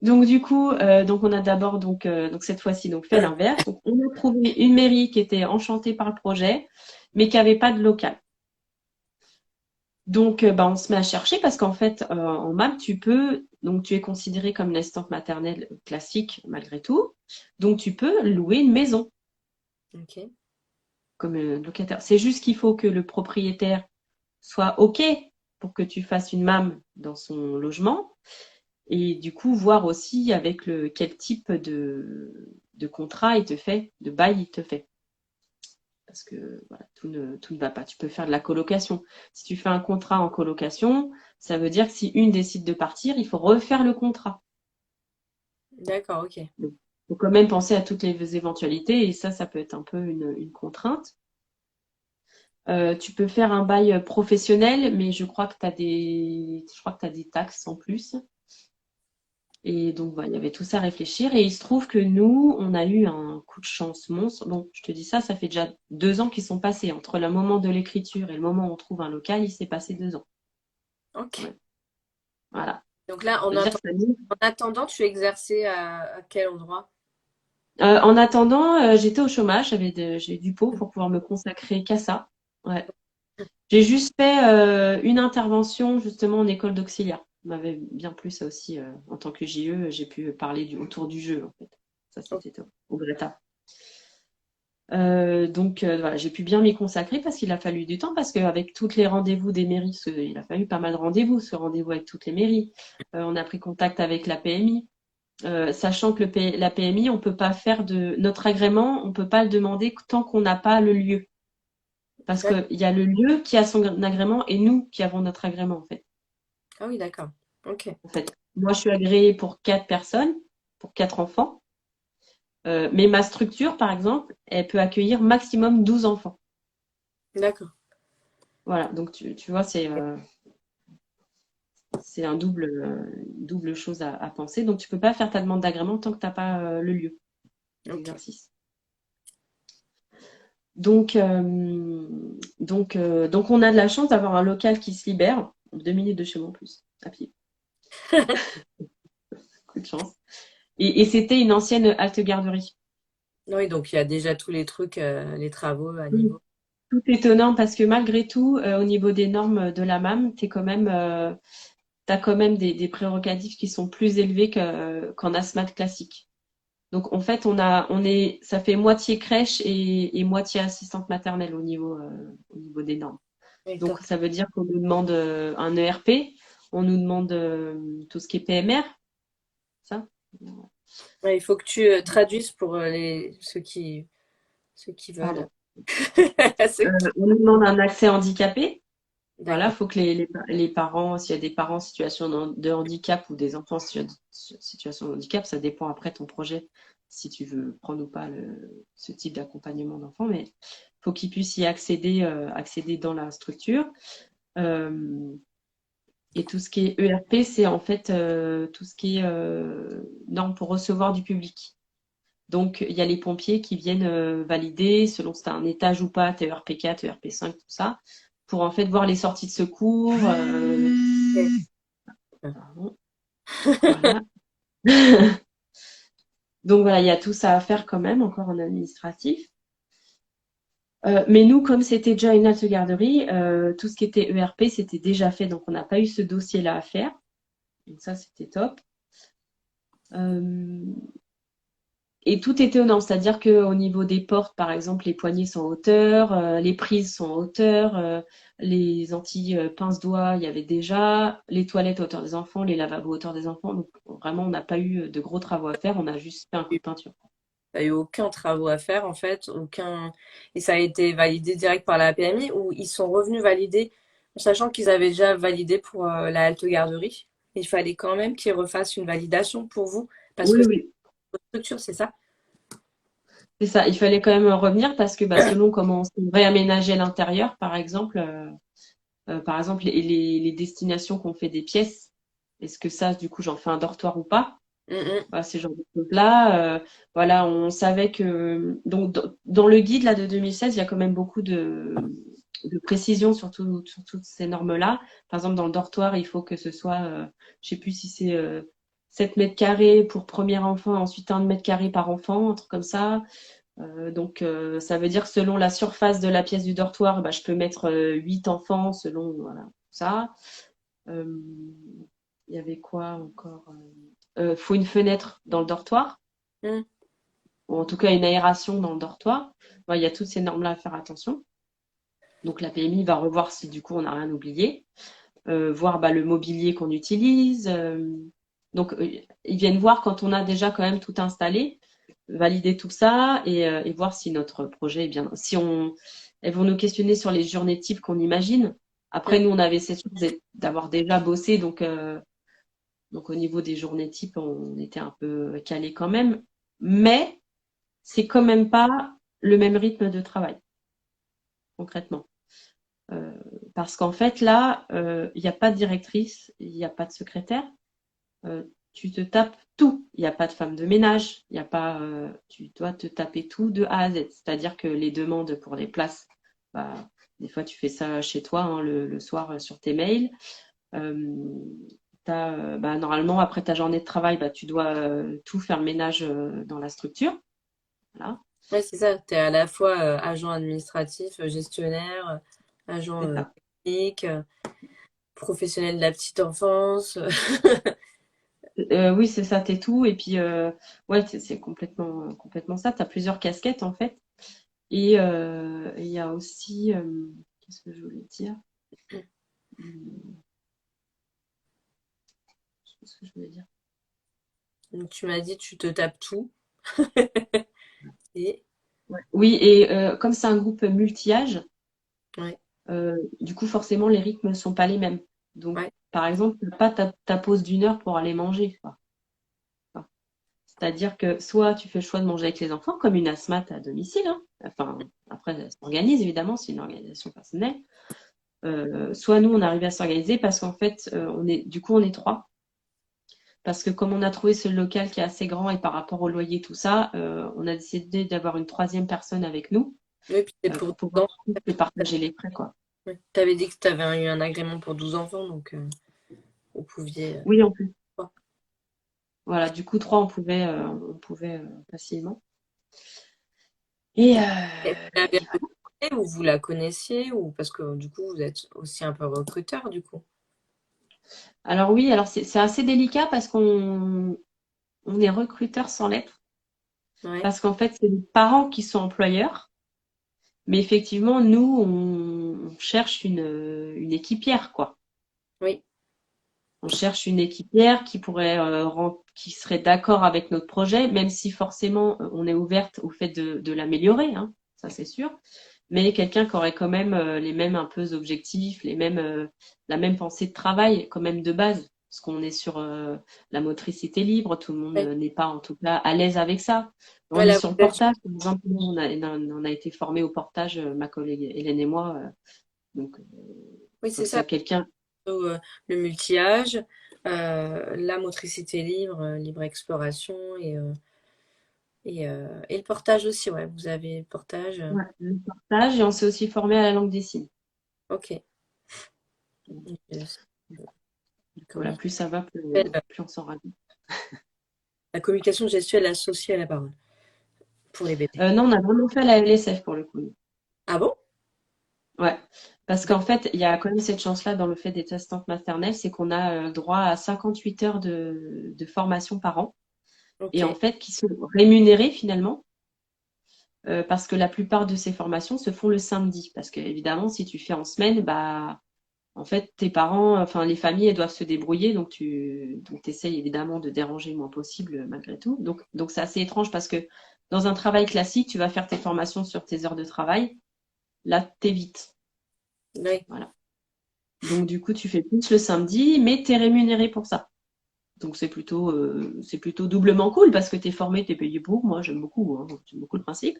Donc du coup, donc on a d'abord donc cette fois-ci donc fait l'inverse. Donc on a trouvé une mairie qui était enchantée par le projet, mais qui avait pas de local. Donc bah, on se met à chercher parce qu'en fait en MAP tu es considéré comme une assistante maternelle classique malgré tout. Donc tu peux louer une maison Ok. comme locataire. C'est juste qu'il faut que le propriétaire soit OK pour que tu fasses une MAM dans son logement. Et du coup, voir aussi avec quel type de contrat il te fait, de bail il te fait. Parce que voilà, tout ne va pas. Tu peux faire de la colocation. Si tu fais un contrat en colocation, ça veut dire que si une décide de partir, il faut refaire le contrat. D'accord, ok. Donc, il faut quand même penser à toutes les éventualités et ça peut être un peu une contrainte. Tu peux faire un bail professionnel, mais je crois que tu as des taxes en plus. Et donc, voilà, il y avait tout ça à réfléchir. Et il se trouve que nous, on a eu un coup de chance monstre. Bon, je te dis ça, ça fait déjà 2 ans qui sont passés. Entre le moment de l'écriture et le moment où on trouve un local, il s'est passé 2 ans. Ok. Ouais, voilà. Donc là, Ça veut dire que ça nous- en attendant, tu exerçais à quel endroit? En attendant, j'étais au chômage. J'ai du pot pour pouvoir me consacrer qu'à ça. Ouais. J'ai juste fait une intervention justement en école d'auxiliaire. Ça m'avait bien plu ça aussi. En tant que JE, j'ai pu parler autour du jeu en fait. Ça, Ok. c'était top. Au Greta. Donc voilà, j'ai pu bien m'y consacrer parce qu'il a fallu du temps, parce qu'avec tous les rendez-vous des mairies, il a fallu pas mal de rendez-vous, ce rendez-vous avec toutes les mairies. On a pris contact avec la PMI, sachant que la PMI, on peut pas faire de notre agrément, on peut pas le demander tant qu'on n'a pas le lieu. Parce D'accord. qu'il y a le lieu qui a son agrément et nous qui avons notre agrément Ah oui, d'accord. Ok. en fait. Moi, je suis agréée pour 4 personnes, pour 4 enfants. Mais ma structure, par exemple, elle peut accueillir maximum 12 enfants. D'accord. Voilà, donc tu vois, c'est une double chose à penser. Donc tu peux pas faire ta demande d'agrément tant que tu n'as pas le lieu. Ok. d'exercice. Donc, donc on a de la chance d'avoir un local qui se libère, 2 minutes de chez moi en plus, à pied. Coup de chance. Et c'était une ancienne halte-garderie. Oui, donc il y a déjà tous les trucs, les travaux à Oui. niveau. Tout étonnant parce que malgré tout, au niveau des normes de la MAM, t'as quand même des prérogatives qui sont plus élevées qu'en ASMAT classique. Donc en fait, ça fait moitié crèche et moitié assistante maternelle au niveau des normes. Oui, Donc top. ça veut dire qu'on nous demande un ERP, on nous demande tout ce qui est PMR, ça. Ouais, il faut que tu traduises pour ceux qui veulent. Pardon. Ceux qui- On nous demande un accès handicapé. Voilà, D'accord. faut que les parents, s'il y a des parents en situation de handicap ou des enfants en situation de handicap, ça dépend après de ton projet, si tu veux prendre ou pas ce type d'accompagnement d'enfant, mais faut qu'ils puissent y accéder dans la structure. Euh, et tout ce qui est ERP, c'est en fait tout ce qui est norme pour recevoir du public. Donc, il y a les pompiers qui viennent valider selon si tu as un étage ou pas, t'es ERP4, ERP5, tout ça, pour en fait voir les sorties de secours. Ok. Pardon, voilà. Donc voilà, il y a tout ça à faire quand même, encore en administratif. Mais nous, comme c'était déjà une halte garderie, tout ce qui était ERP, c'était déjà fait, donc on n'a pas eu ce dossier-là à faire. Donc ça, c'était top. Euh, Et tout était aux normes, c'est-à-dire qu'au niveau des portes, par exemple, les poignées sont en hauteur, les prises sont en hauteur, les anti-pince-doigts, il y avait déjà, les toilettes à hauteur des enfants, les lavabos à hauteur des enfants. Donc vraiment, on n'a pas eu de gros travaux à faire, on a juste fait un coup de peinture. Il n'y a eu aucun travaux à faire en fait, aucun. Et ça a été validé direct par la PMI ou ils sont revenus valider, sachant qu'ils avaient déjà validé pour la halte garderie. Il fallait quand même qu'ils refassent une validation pour vous parce que Oui, c'est oui, une structure, c'est ça? c'est ça. Il fallait quand même revenir parce que bah, selon comment on s'est réaménagé l'intérieur, par exemple les destinations qu'on fait des pièces, est-ce que ça, du coup, j'en fais un dortoir ou pas? Mm, Voilà, ces genres de choses-là. Voilà, on savait que donc dans le guide là de 2016, il y a quand même beaucoup de précisions sur toutes ces normes-là. Par exemple, dans le dortoir, il faut que ce soit, je sais plus si c'est 7 mètres carrés pour premier enfant, ensuite 1 mètre carré par enfant, un truc comme ça. Donc ça veut dire que selon la surface de la pièce du dortoir, bah, je peux mettre 8 enfants selon voilà ça. Euh, il y avait quoi encore? Faut une fenêtre dans le dortoir, mm. ou en tout cas une aération dans le dortoir. Bon, il y a toutes ces normes-là à faire attention. Donc la PMI va revoir si du coup on n'a rien oublié, voir bah, le mobilier qu'on utilise. Donc ils viennent voir quand on a déjà quand même tout installé, valider tout ça et voir si notre projet est bien. Elles vont nous questionner sur les journées types qu'on imagine. Après, nous, on avait cette chance d'avoir déjà bossé, donc au niveau des journées types, on était un peu calé quand même. Mais c'est quand même pas le même rythme de travail, concrètement. Euh, Parce qu'en fait, là, il n'y a pas de directrice, il n'y a pas de secrétaire. Euh, Tu te tapes tout. Il n'y a pas de femme de ménage. Il y a pas, tu dois te taper tout de A à Z. C'est-à-dire que les demandes pour les places, bah, des fois, tu fais ça chez toi hein, le soir sur tes mails. Euh, bah, normalement, après ta journée de travail, bah, tu dois tout faire le ménage dans la structure. Voilà, Ouais, c'est ça. Tu es à la fois agent administratif, gestionnaire, agent c'est ça. technique, professionnel de la petite enfance. Oui, c'est ça, t'es tout. Et puis, ouais, c'est complètement ça. Tu as plusieurs casquettes, en fait. Et il y a aussi, qu'est-ce que je voulais dire? Hum, Je sais pas ce que je voulais dire. Donc, tu m'as dit, tu te tapes tout. Et Ouais. Oui, et comme c'est un groupe multi-âge, ouais, du coup, forcément, les rythmes ne sont pas les mêmes. Donc, ouais, par exemple, t'as pas ta pause d'1 heure pour aller manger, quoi. C'est-à-dire que soit tu fais le choix de manger avec les enfants, comme une asthmate à domicile, hein. Enfin, après, ça s'organise évidemment, c'est une organisation personnelle. Soit nous, on arrive à s'organiser parce qu'en fait, du coup, on est trois. parce que comme on a trouvé ce local qui est assez grand et par rapport au loyer, tout ça, on a décidé d'avoir une troisième personne avec nous Oui, puis c'est pour pour 12 pouvoir enfants. partager les frais, quoi. Tu avais dit que tu avais eu un agrément pour 12 enfants, donc vous pouviez. Oui, en plus. Quoi. Voilà, du coup, trois, on pouvait facilement. Et, Et vous l'avez recrutée ou vous la connaissiez ou parce que du coup vous êtes aussi un peu recruteur du coup. alors oui, alors c'est assez délicat parce on est recruteur sans lettres, Ouais, parce qu'en fait, c'est les parents qui sont employeurs. Mais effectivement, nous, on cherche une équipière, quoi. oui, On cherche une équipière qui pourrait, qui serait d'accord avec notre projet, même si forcément on est ouverte au fait de l'améliorer, hein, ça c'est sûr. Mais quelqu'un qui aurait quand même les mêmes un peu objectifs, la même pensée de travail quand même de base, parce qu'on est sur la motricité libre, tout le monde ouais. n'est pas en tout cas à l'aise avec ça. Ouais, On est là sur le vous êtes portage, par exemple, nous, on a été formés au portage, ma collègue Hélène et moi, donc oui, faut c'est que ce ça, soit quelqu'un. le multi-âge, la motricité libre, libre exploration et le portage aussi, ouais, vous avez le portage. Ouais, le portage, et on s'est aussi formé à la langue des signes. Ok. Euh, Voilà, communication plus ça va, gestuelle, plus on s'en rajoute. la communication gestuelle associée à la parole pour les bébés. Non, on a vraiment fait la LSF pour le coup. Ah bon? Ouais, parce qu'en D'accord. fait, il y a quand même cette chance-là dans le fait d'être assistante maternelle, c'est qu'on a droit à 58 heures de formation par an, et en Ok. fait, qui sont rémunérées finalement, parce que la plupart de ces formations se font le samedi. Parce que évidemment, si tu fais en semaine, bah, en fait, tes parents, enfin, les familles, elles doivent se débrouiller, donc t'essayes évidemment de déranger le moins possible malgré tout. Donc c'est assez étrange parce que dans un travail classique, tu vas faire tes formations sur tes heures de travail. Là, t'évites. Oui. Voilà. Donc du coup, tu fais plus le samedi, mais t'es rémunéré pour ça. Donc c'est plutôt doublement cool parce que t'es formé, t'es payé pour. Moi, j'aime beaucoup le principe.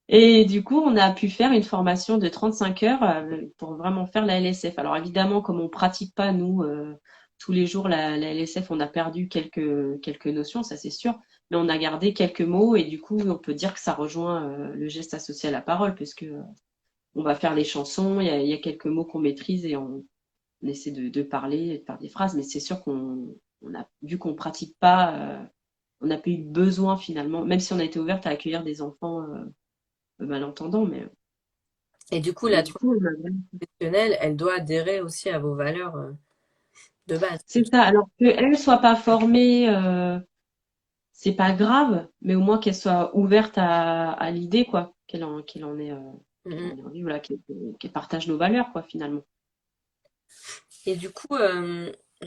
Et du coup, on a pu faire une formation de 35 heures pour vraiment faire la LSF. Alors évidemment, comme on pratique pas, nous, tous les jours la LSF, on a perdu quelques notions, ça c'est sûr, mais on a gardé quelques mots et du coup, on peut dire que ça rejoint le geste associé à la parole, puisque on va faire les chansons, il y a quelques mots qu'on maîtrise et on essaie de parler, de faire des phrases, mais c'est sûr vu qu'on pratique pas, on n'a pas eu besoin finalement, même si on a été ouverte à accueillir des enfants malentendants, Et du coup, mais la du coup, professionnelle, elle doit adhérer aussi à vos valeurs de base. c'est ça. Alors qu'elle ne soit pas formée, c'est pas grave, mais au moins qu'elle soit ouverte à l'idée, quoi, qu'elle Mhm. en ait envie, voilà, qu'elle partage nos valeurs, quoi, finalement. Et du coup,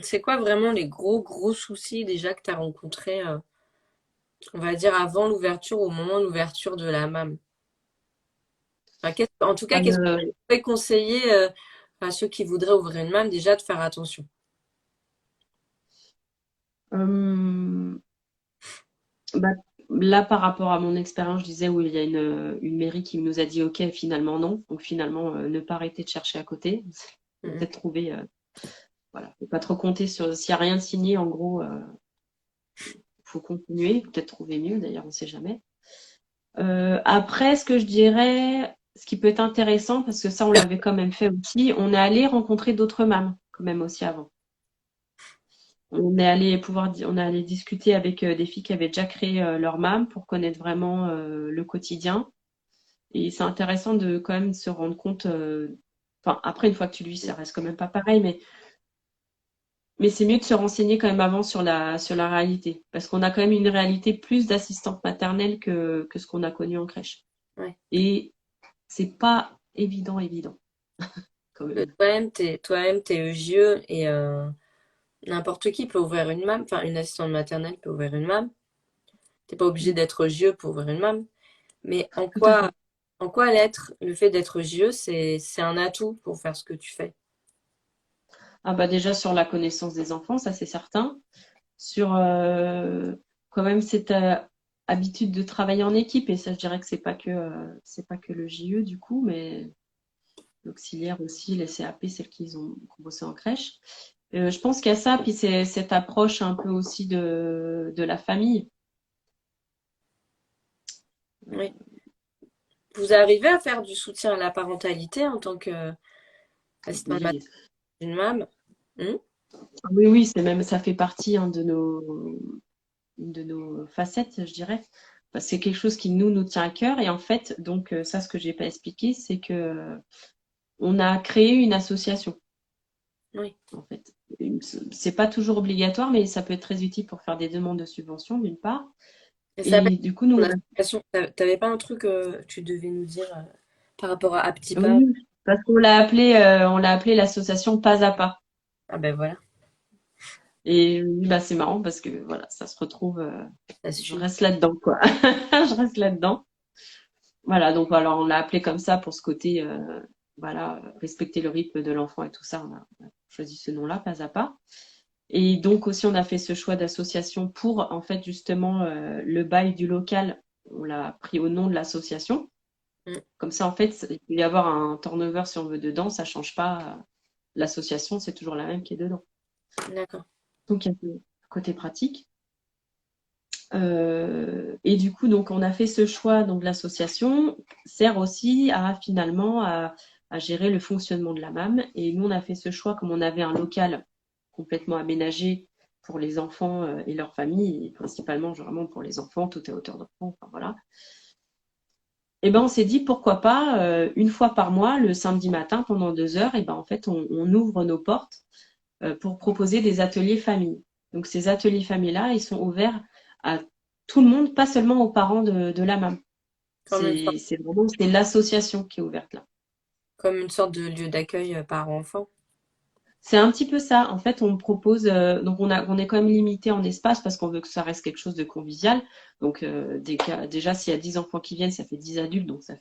c'est quoi vraiment les gros soucis déjà que tu as rencontrés, on va dire avant l'ouverture, au moment de l'ouverture de la MAM? Enfin, en tout cas, qu'est-ce que Euh, tu pourrais conseiller à ceux qui voudraient ouvrir une MAM déjà de faire attention? euh, bah, là, par rapport à mon expérience, je disais où il y a une mairie qui nous a dit OK, finalement non. Donc finalement, ne pas arrêter de chercher à côté. Faut Mhm. peut-être trouver, voilà, faut pas trop compter sur s'il n'y a rien de signé, en gros, faut continuer, peut-être trouver mieux, d'ailleurs, on ne sait jamais. Après, ce que je dirais, ce qui peut être intéressant, parce que ça, on l'avait quand même fait aussi, on est allé rencontrer d'autres mâmes, quand même aussi avant. On est allé discuter avec des filles qui avaient déjà créé leur MAM pour connaître vraiment le quotidien. Et c'est intéressant de quand même se rendre compte. Enfin, après, une fois que tu le vis, ça reste quand même pas pareil, mais c'est mieux de se renseigner quand même avant sur la réalité, parce qu'on a quand même une réalité plus d'assistante maternelle que ce qu'on a connu en crèche. Ouais. Et c'est pas évident, quand Que même. toi-même, t'es EJE et n'importe qui peut ouvrir une MAM. Enfin, une assistante maternelle peut ouvrir une MAM. T'es pas obligé d'être EJE pour ouvrir une MAM. Mais Tout à fait. en quoi l'être, le fait d'être JE, c'est un atout pour faire ce que tu fais. Ah bah déjà sur la connaissance des enfants, ça c'est certain. Sur quand même cette habitude de travailler en équipe, et ça je dirais que c'est pas que le JE du coup, mais l'auxiliaire aussi, les CAP, celles qui ont bossé en crèche. Je pense qu'il y a ça, puis c'est cette approche un peu aussi de la famille. Oui. Vous arrivez à faire du soutien à la parentalité en tant qu'assistante maternelle Oui, d'une femme? Hmm. oui, oui, c'est même, ça fait partie hein, de nos facettes, je dirais. Enfin, c'est quelque chose qui nous tient à cœur. Et en fait, donc, ça, ce que j'ai pas expliqué, c'est que on a créé une association, Oui. en fait. C'est pas toujours obligatoire, mais ça peut être très utile pour faire des demandes de subventions, d'une part. Et ça s'appelle Et du coup, nous, ton on a association. T'avais pas un truc que tu devais nous dire par rapport à Petit Pas? oui, parce on l'a appelé l'association Pas à Pas. Ah ben voilà, Et bah, c'est marrant parce que voilà, ça se retrouve, ça je suit. reste là-dedans, quoi. Je reste là-dedans. Voilà, donc alors on l'a appelé comme ça pour ce côté, voilà, respecter le rythme de l'enfant et tout ça. On a choisi ce nom-là, Pas à Pas. Et donc aussi, on a fait ce choix d'association pour, en fait, justement, le bail du local. On l'a pris au nom de l'association. Mm. Comme ça, en fait, il peut y avoir un turnover si on veut dedans, ça change pas. L'association, c'est toujours la même qui est dedans. D'accord. Donc, il y a ce côté pratique. Et du coup, donc, on a fait ce choix. Donc, l'association sert aussi à gérer le fonctionnement de la MAM. Et nous, on a fait ce choix comme on avait un local complètement aménagé pour les enfants et leurs familles, et principalement vraiment pour les enfants, tout est à hauteur d'enfant. Enfin, voilà. Et ben, on s'est dit pourquoi pas une fois par mois, le samedi matin, pendant 2 heures, et ben en fait, on ouvre nos portes pour proposer des ateliers famille. Donc ces ateliers famille-là, ils sont ouverts à tout le monde, pas seulement aux parents de la MAM. Comme une sorte, C'est l'association qui est ouverte là. comme une sorte de lieu d'accueil par enfant. C'est un petit peu ça. En fait, on propose, donc on est quand même limité en espace parce qu'on veut que ça reste quelque chose de convivial. Donc déjà, s'il y a 10 enfants qui viennent, ça fait 10 adultes, donc c'est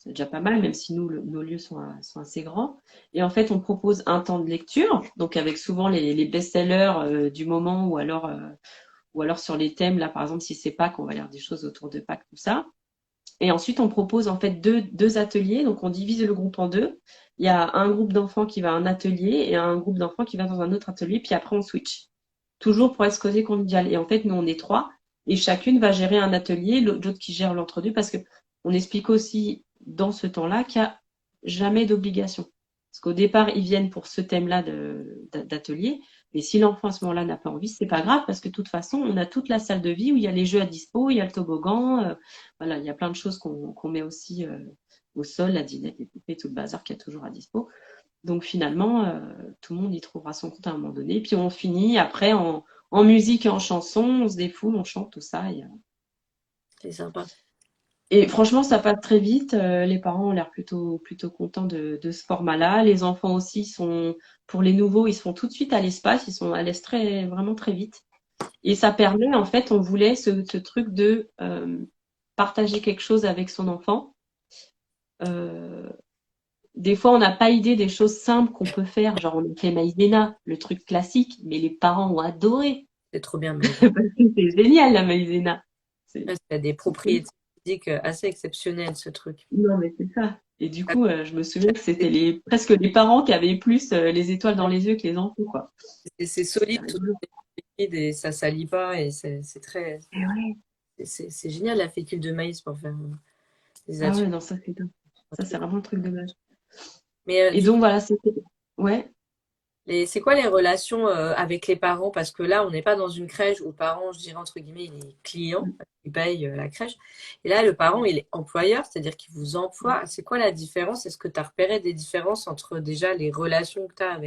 déjà pas mal, même si nous, nos lieux sont assez grands. Et en fait, on propose un temps de lecture, donc avec souvent les best-sellers du moment ou alors sur les thèmes, là par exemple, si c'est Pâques, on va lire des choses autour de Pâques, tout ça. Et ensuite, on propose en fait deux ateliers, donc on divise le groupe en deux. Il y a un groupe d'enfants qui va à un atelier et un groupe d'enfants qui va dans un autre atelier, puis après on switch. Toujours pour être ce côté convivial. Et en fait, nous, on est trois, et chacune va gérer un atelier, l'autre qui gère l'entre-deux, parce que on explique aussi dans ce temps-là qu'il n'y a jamais d'obligation. Parce qu'au départ, ils viennent pour ce thème-là d'atelier, mais si l'enfant à ce moment-là n'a pas envie, c'est pas grave, parce que de toute façon, on a toute la salle de vie où il y a les jeux à dispo, il y a le toboggan, voilà, il y a plein de choses qu'on met aussi au sol, la dinette, les poupées, tout le bazar qu'il y a toujours à dispo. Donc finalement, tout le monde y trouvera son compte à un moment donné. Puis on finit après en musique et en chanson, on se défoule, on chante tout ça. C'est sympa. Et franchement, ça passe très vite. Les parents ont l'air plutôt contents de ce format-là. Les enfants aussi sont, pour les nouveaux, ils se font tout de suite à l'espace. Ils sont à l'aise vraiment très vite. Et ça permet, en fait, on voulait ce truc de partager quelque chose avec son enfant. Euh, Des fois, on n'a pas idée des choses simples qu'on peut faire. Genre, on a fait maïzena, le truc classique, mais les parents ont adoré. C'est trop bien, mais Parce que c'est génial, la maïzena. C'est ça a des c'est cool. propriétés physiques assez exceptionnelles, ce truc. Non, mais c'est ça. Et du coup, je me souviens que c'était presque les parents qui avaient plus les étoiles dans les yeux que les enfants, quoi. C'est C'était solide, tout rigolo. est liquide et ça salit pas et c'est très. Et ouais. C'est génial la fécule de maïs pour faire des Ah ouais, ateliers. non, ça c'est dingue. Ça, c'est vraiment le truc de base. Mais Et du donc, coup, voilà, c'était. Ouais. c'est quoi les relations avec les parents? Parce que là, on n'est pas dans une crèche où le parent, je dirais entre guillemets, il est client, il paye la crèche. Et là, le parent, il est employeur, c'est-à-dire qu'il vous emploie. C'est quoi la différence? Est-ce que tu as repéré des différences entre déjà les relations que tu as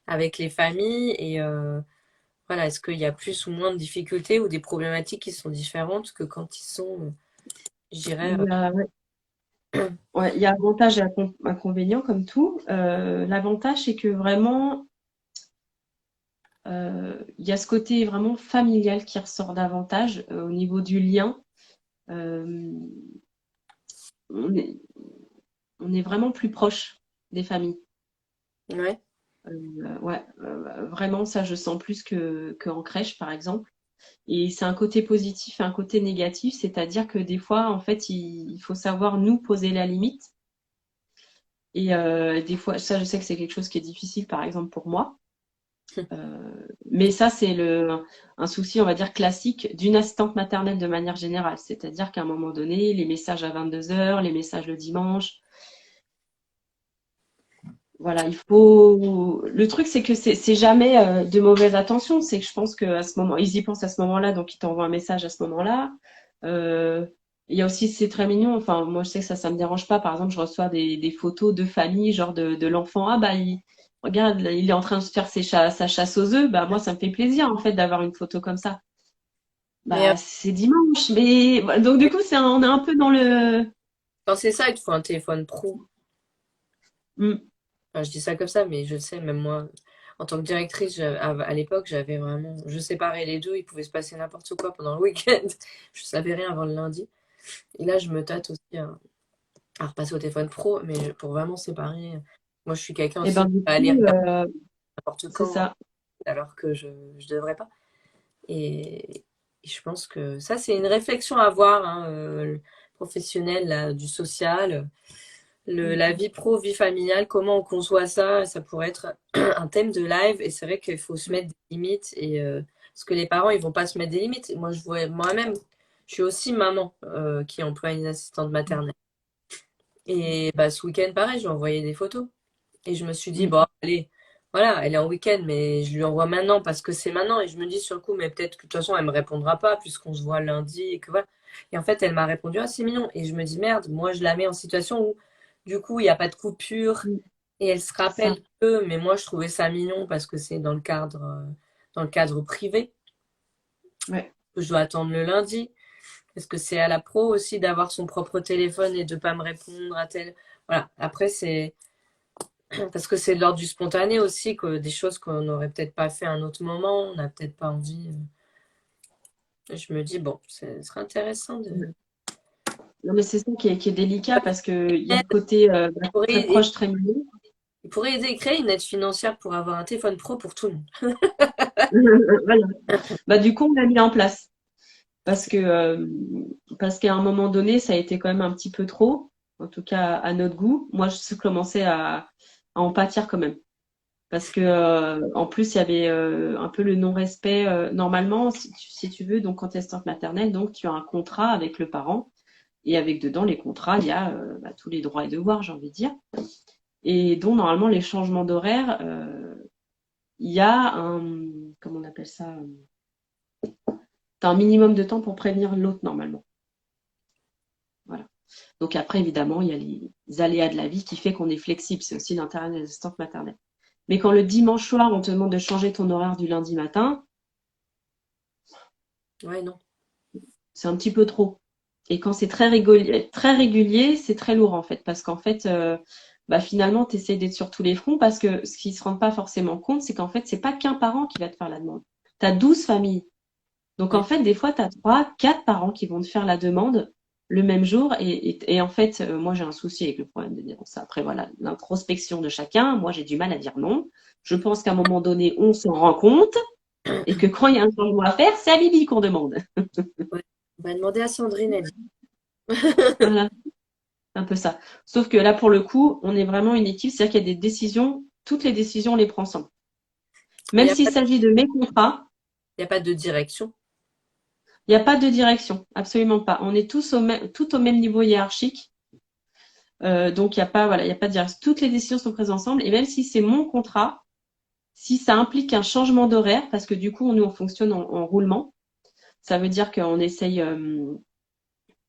avec les familles et voilà, est-ce qu'il y a plus ou moins de difficultés ou des problématiques qui sont différentes que quand ils sont, je dirais, Ouais. Ouais, il y a avantages et inconvénients comme tout. L'avantage, c'est que vraiment, il y a ce côté vraiment familial qui ressort davantage au niveau du lien. Euh, on est, on est vraiment plus proche des familles. ouais, Ouais, vraiment, ça, je sens plus qu'en crèche, par exemple. Et c'est un côté positif et un côté négatif, c'est-à-dire que des fois, en fait, il faut savoir nous poser la limite. Et des fois, ça, je sais que c'est quelque chose qui est difficile, par exemple, pour moi. Mais ça, c'est un souci, on va dire, classique d'une assistante maternelle de manière générale. C'est-à-dire qu'à un moment donné, les messages à 22 h, les messages le dimanche, voilà, il faut. Le truc, c'est que c'est jamais de mauvaise attention. C'est que je pense qu'à ce moment, ils y pensent à ce moment-là, donc ils t'envoient un message à ce moment-là. Euh, il y a aussi, c'est très mignon. Enfin, moi, je sais que ça me dérange pas. Par exemple, je reçois des photos de famille, genre de l'enfant. Ah bah, regarde, là, il est en train de se faire sa chasse aux œufs. Bah, moi, ça me fait plaisir en fait d'avoir une photo comme ça. Mais Bah, c'est dimanche, mais voilà. Donc du coup, on est un peu dans le. quand c'est ça, il te faut un téléphone pro. Hmm. Enfin, je dis ça comme ça, mais je sais, même moi, en tant que directrice, à l'époque, j'avais vraiment. Je séparais les deux, il pouvait se passer n'importe quoi pendant le week-end. Je savais rien avant le lundi. Et là, je me tâte aussi à repasser au téléphone pro, mais pour vraiment séparer. Moi, je suis quelqu'un Et aussi ben qui du va aller coup, regarder n'importe c'est quand, ça. alors que je devrais pas. Et je pense que ça, c'est une réflexion à avoir, hein, le professionnel, là, du social, la vie pro, vie familiale, comment on conçoit ça, ça pourrait être un thème de live. Et c'est vrai qu'il faut se mettre des limites. Parce que les parents, ils vont pas se mettre des limites. Moi, je vois moi-même, je suis aussi maman qui emploie une assistante maternelle. Et bah, ce week-end, pareil, je lui ai envoyé des photos. Et je me suis dit, Hmm. bon, allez, voilà, elle est en week-end, mais je lui envoie maintenant parce que c'est maintenant. Et je me dis sur le coup, mais peut-être que de toute façon, elle me répondra pas puisqu'on se voit lundi et que voilà. Et en fait, elle m'a répondu, ah, c'est mignon. Et je me dis, merde, moi, je la mets en situation où, du coup, il n'y a pas de coupure Hmm. et elle se C'est ça. rappelle que, mais moi, je trouvais ça mignon parce que c'est dans le cadre privé, Ouais. que je dois attendre le lundi. Est-ce que c'est à la pro aussi d'avoir son propre téléphone et de pas me répondre à tel. Voilà. Après, c'est. Parce que c'est de l'ordre du spontané aussi, que des choses qu'on n'aurait peut-être pas fait à un autre moment, on n'a peut-être pas envie. Je me dis, bon, ce serait intéressant de. Non, mais c'est ça qui est délicat parce que il y a le côté Il pourrait très aider, proche, très mignon. il pourrait aider, créer une aide financière pour avoir un téléphone pro pour tout le monde. Voilà. Bah, du coup, on l'a mis en place parce que parce qu'à un moment donné, ça a été quand même un petit peu trop, en tout cas à notre goût. Moi, je commençais à en pâtir quand même. Parce que en plus, il y avait un peu le non-respect. Normalement, si tu veux, donc quand tu es assistante maternelle, donc tu as un contrat avec le parent. Et avec dedans les contrats, il y a tous les droits et devoirs, j'ai envie de dire. Et dont normalement les changements d'horaire, il y a comment on appelle ça, t'as un minimum de temps pour prévenir l'autre normalement. Voilà. Donc après, évidemment, il y a les aléas de la vie qui fait qu'on est flexible. C'est aussi l'intérêt des assistantes maternelles. Mais quand le dimanche soir, on te demande de changer ton horaire du lundi matin, Ouais, non. c'est un petit peu trop. Et quand c'est très régulier, c'est très lourd en fait, parce qu'en fait, finalement, tu essaies d'être sur tous les fronts, parce que ce qu'ils se rendent pas forcément compte, c'est qu'en fait, c'est pas qu'un parent qui va te faire la demande. Tu as 12 familles. Donc en Mm. fait, des fois, tu as 3, 4 parents qui vont te faire la demande le même jour. Et en fait, moi, j'ai un souci avec le problème de dire ça. Après, voilà, l'introspection de chacun, moi, j'ai du mal à dire non. Je pense qu'à un moment donné, on s'en rend compte et que quand il y a un changement à faire, c'est à Bibi qu'on demande. Ouais. On va demander à Sandrine, elle dit. Voilà. Un peu ça. Sauf que là, pour le coup, on est vraiment une équipe, c'est-à-dire qu'il y a des décisions, toutes les décisions, on les prend ensemble. Mais Même s'il s'agit de mes contrats, y a pas de direction. il n'y a pas de direction, absolument pas. On est tous tout au même niveau hiérarchique, donc il n'y a pas, voilà, il y a pas de direction. Toutes les décisions sont prises ensemble, et même si c'est mon contrat, si ça implique un changement d'horaire, parce que du coup, nous, on fonctionne en roulement, ça veut dire qu'on essaye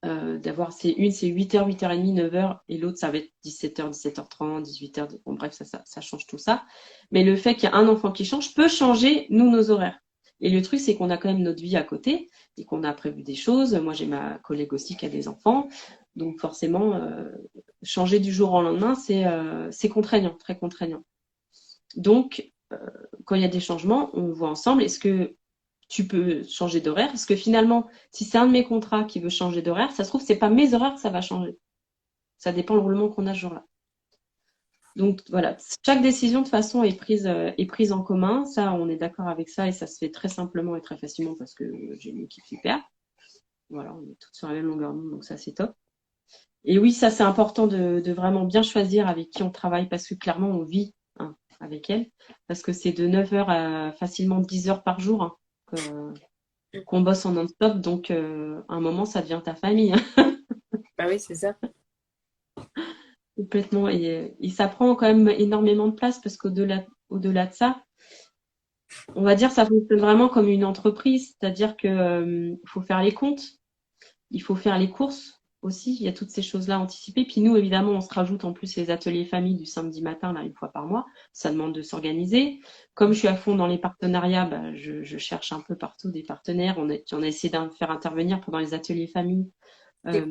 d'avoir, c'est 8h, 8h30, 9h, et l'autre, ça va être 17h, 17h30, 18h, bon, bref, ça change tout ça. Mais le fait qu'il y a un enfant qui change peut changer, nous, nos horaires. Et le truc, c'est qu'on a quand même notre vie à côté et qu'on a prévu des choses. Moi, j'ai ma collègue aussi qui a des enfants. Donc, forcément, changer du jour au lendemain, c'est contraignant, très contraignant. Donc, quand il y a des changements, on voit ensemble, est-ce que tu peux changer d'horaire? Parce que finalement, si c'est un de mes contrats qui veut changer d'horaire, ça se trouve, c'est pas mes horaires que ça va changer. Ça dépend le roulement qu'on a ce jour-là. Donc voilà, chaque décision de toute façon est prise en commun. Ça, on est d'accord avec ça et ça se fait très simplement et très facilement parce que j'ai une équipe super. Voilà, on est toutes sur la même longueur d'onde, donc ça c'est top. Et oui, ça, c'est important de vraiment bien choisir avec qui on travaille parce que clairement, on vit hein, avec elle. Parce que c'est de 9 heures à facilement 10 heures par jour hein, qu'on bosse en non-stop. Donc, à un moment, ça devient ta famille hein, Bah oui, c'est ça. complètement. Et ça prend quand même énormément de place parce au-delà de ça, on va dire ça fonctionne vraiment comme une entreprise. C'est-à-dire que, faut faire les comptes. Il faut faire les courses aussi, il y a toutes ces choses-là anticipées. Puis nous, évidemment, on se rajoute en plus les ateliers famille du samedi matin, là, une fois par mois. Ça demande de s'organiser. Comme je suis à fond dans les partenariats, bah, je cherche un peu partout des partenaires. On a essayé d'en faire intervenir pendant les ateliers famille. C'est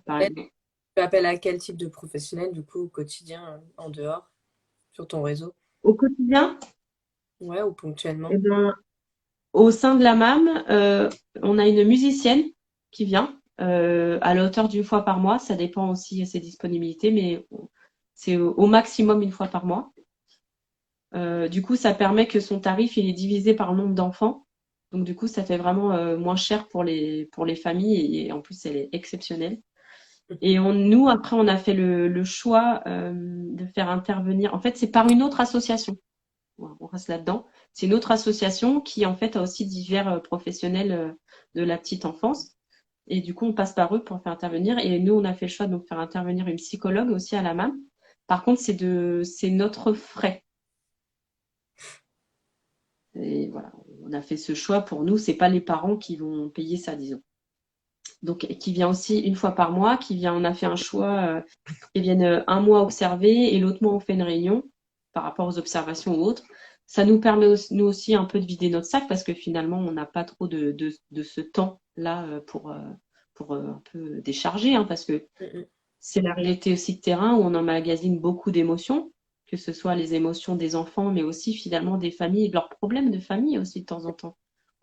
Par quoi, exemple. tu appelles à quel type de professionnel, du coup, au quotidien, en dehors, sur ton réseau? Au quotidien, Ouais, ou eh ponctuellement? ben, au sein de la MAM, on a une musicienne qui vient à la hauteur d'une fois par mois. Ça dépend aussi de ses disponibilités, mais c'est au maximum une fois par mois. Du coup, ça permet que son tarif il est divisé par le nombre d'enfants. Donc, du coup, ça fait vraiment moins cher pour les familles et en plus, elle est exceptionnelle. Et nous, après, on a fait le choix de faire intervenir. En fait, c'est par une autre association. Voilà, on reste là-dedans. C'est une autre association qui, en fait, a aussi divers professionnels de la petite enfance. Et du coup, on passe par eux pour faire intervenir. Et nous, on a fait le choix de donc, faire intervenir une psychologue aussi à la MAM. Par contre, c'est notre frais. Et voilà, on a fait ce choix pour nous, c'est pas les parents qui vont payer ça, disons. Donc, qui vient aussi une fois par mois, qui vient, on a fait un choix, qui viennent un mois observer et l'autre mois on fait une réunion par rapport aux observations ou autres. Ça nous permet aussi, nous aussi un peu de vider notre sac parce que finalement on n'a pas trop de ce temps-là pour un peu décharger, hein, parce que Mm, c'est la réalité aussi de terrain où on emmagasine beaucoup d'émotions, que ce soit les émotions des enfants, mais aussi finalement des familles et de leurs problèmes de famille aussi de temps en temps.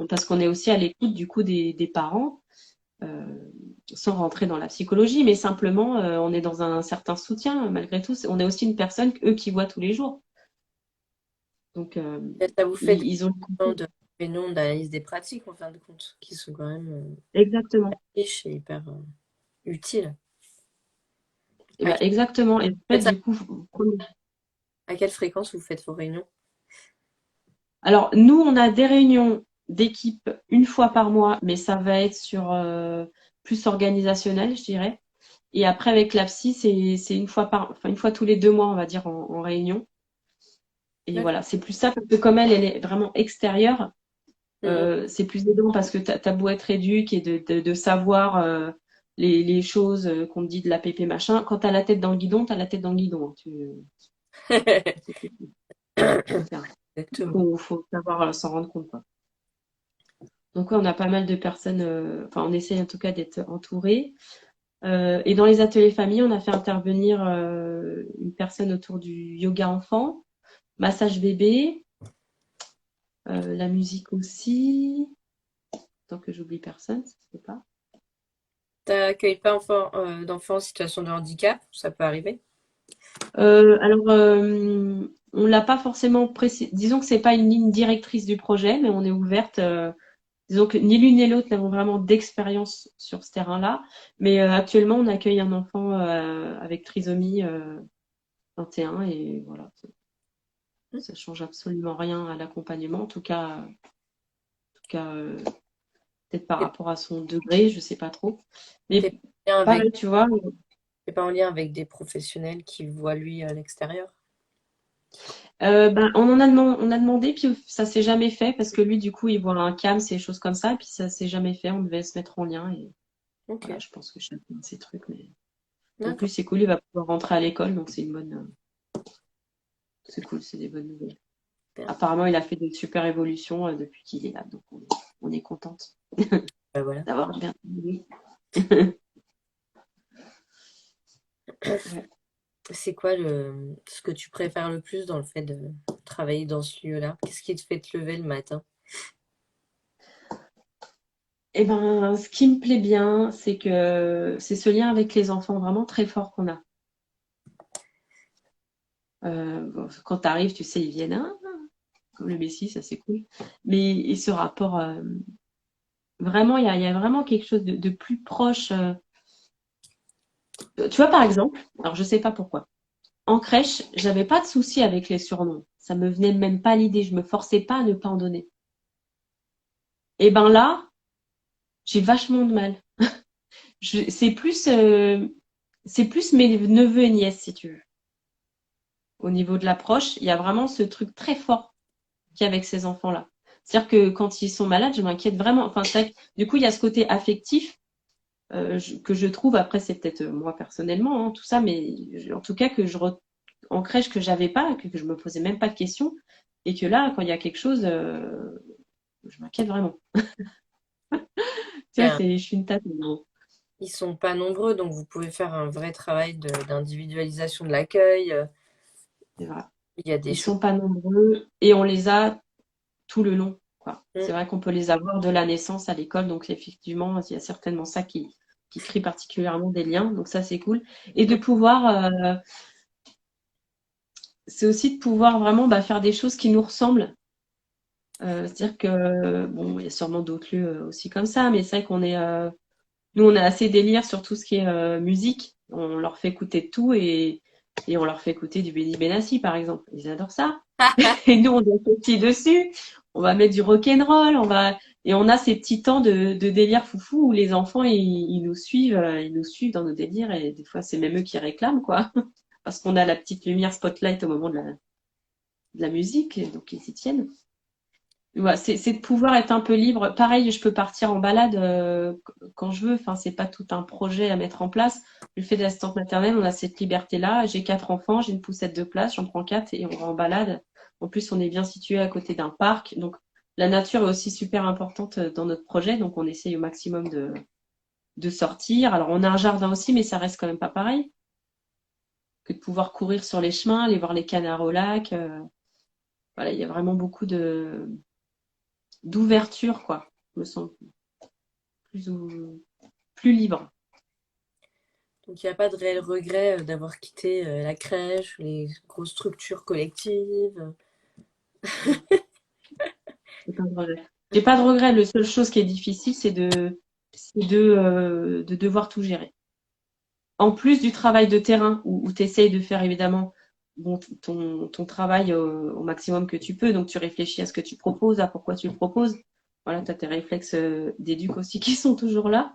Parce qu'on est aussi à l'écoute du coup des parents, euh, sans rentrer dans la psychologie, mais simplement on est dans un certain soutien malgré tout. On est aussi une personne eux qui voient tous les jours. Donc Et ça vous fait ils ont de réunions d'analyse des pratiques, en fin de compte, qui sont quand même exactement. riches et hyper utiles. Et À, ben, que- exactement. Et en fait, faites ça- du coup, à quelle fréquence vous faites vos réunions? alors, nous, on a des réunions d'équipe une fois par mois, mais ça va être sur plus organisationnel, je dirais. Et après, avec la psy, c'est une fois tous les 2 mois, on va dire, en réunion. Et D'accord. voilà, c'est plus ça parce que comme elle est vraiment extérieure, Mm, c'est plus aidant parce que t'as beau être éduque et de savoir les choses qu'on te dit de la pépé machin. Quand t'as la tête dans le guidon, t'as la tête dans le guidon. Hein. mm. C'est ça. Exactement. Faut savoir s'en rendre compte, quoi. Donc, ouais, on a pas mal de personnes, enfin, on essaye en tout cas d'être entouré. Et dans les ateliers famille, on a fait intervenir une personne autour du yoga enfant, massage bébé, la musique aussi. Tant que j'oublie personne, ça se fait pas. T'accueilles pas d'enfants en situation de handicap? Ça peut arriver. Alors, on l'a pas forcément précisé. Disons que c'est pas une ligne directrice du projet, mais on est ouverte. Disons que ni l'une ni l'autre n'avons vraiment d'expérience sur ce terrain-là. Mais actuellement, on accueille un enfant avec trisomie 21 et voilà. Ça change absolument rien à l'accompagnement. En tout cas, peut-être par T'es rapport à son degré, je sais pas trop. t'es Mais pas en lien avec, pareil, tu vois. t'es pas en lien avec des professionnels qui voient lui à l'extérieur? Ben, on a demandé, puis ça s'est jamais fait parce que lui, du coup, il voit un cam, ces choses comme ça, puis ça s'est jamais fait. On devait se mettre en lien et Ok, voilà, je pense que chacun a ses trucs, mais en plus, d'accord. c'est cool, il va pouvoir rentrer à l'école, donc c'est cool, c'est des bonnes nouvelles. Super. Apparemment, il a fait de super évolutions depuis qu'il est là, donc on est contente Bah voilà. d'avoir bien aimé. Ouais. C'est quoi ce que tu préfères le plus dans le fait de travailler dans ce lieu-là? Qu'est-ce qui te fait te lever le matin? Et ben, ce qui me plaît bien, c'est que c'est ce lien avec les enfants vraiment très fort qu'on a. Bon, quand tu arrives, tu sais, ils viennent, hein, comme le Messie, ça c'est cool. Mais et ce rapport, vraiment, il y a vraiment quelque chose de plus proche. Tu vois, par exemple, alors je sais pas pourquoi. En crèche, j'avais pas de souci avec les surnoms. Ça me venait même pas à l'idée. Je me forçais pas à ne pas en donner. Et ben là, j'ai vachement de mal. C'est plus mes neveux et nièces, si tu veux. Au niveau de l'approche, il y a vraiment ce truc très fort qu'il y a avec ces enfants-là. C'est-à-dire que quand ils sont malades, je m'inquiète vraiment. Enfin, c'est vrai que, du coup, il y a ce côté affectif que je trouve. Après, c'est peut-être moi personnellement, hein, tout ça, mais en tout cas en crèche que j'avais pas, que je me posais même pas de questions, et que là, quand il y a quelque chose, je m'inquiète vraiment. Tu vois, Bien. je suis une tête. Bon, Ils sont pas nombreux, donc vous pouvez faire un vrai travail d'individualisation de l'accueil. c'est vrai. Il y a des Ils choses. sont pas nombreux et on les a tout le long, quoi. Mm. C'est vrai qu'on peut les avoir de la naissance à l'école, donc effectivement, il y a certainement ça qui crée particulièrement des liens, donc ça c'est cool. Et de pouvoir, c'est aussi de pouvoir vraiment faire des choses qui nous ressemblent. C'est-à-dire que, bon, il y a sûrement d'autres lieux aussi comme ça, mais c'est vrai nous on a assez délire sur tout ce qui est musique. On leur fait écouter de tout et on leur fait écouter du Benny Benassi par exemple. Ils adorent ça. Et nous, on danse aussi dessus. On va mettre du rock'n'roll, et on a ces petits temps de délire foufou où les enfants, ils nous suivent dans nos délires et des fois, c'est même eux qui réclament, quoi. Parce qu'on a la petite lumière spotlight au moment de la musique, et donc ils s'y tiennent. Voilà, c'est de pouvoir être un peu libre. Pareil, je peux partir en balade quand je veux. Enfin, c'est pas tout un projet à mettre en place. Le fait d'assistante maternelle, on a cette liberté-là. J'ai 4 enfants, j'ai une poussette de place, j'en prends 4 et on va en balade. En plus, on est bien situé à côté d'un parc. Donc, la nature est aussi super importante dans notre projet. Donc, on essaye au maximum de sortir. Alors, on a un jardin aussi, mais ça reste quand même pas pareil que de pouvoir courir sur les chemins, aller voir les canards au lac. Voilà, il y a vraiment beaucoup d'ouverture, quoi. Je me sens plus, plus libre. Donc il n'y a pas de réel regret d'avoir quitté la crèche, les grosses structures collectives. J'ai pas de regret. J'ai pas de regret. La seule chose qui est difficile, c'est de devoir tout gérer. En plus du travail de terrain où tu essayes de faire évidemment bon, ton travail au maximum que tu peux. Donc tu réfléchis à ce que tu proposes, à pourquoi tu le proposes. Voilà, tu as tes réflexes d'éduc aussi qui sont toujours là.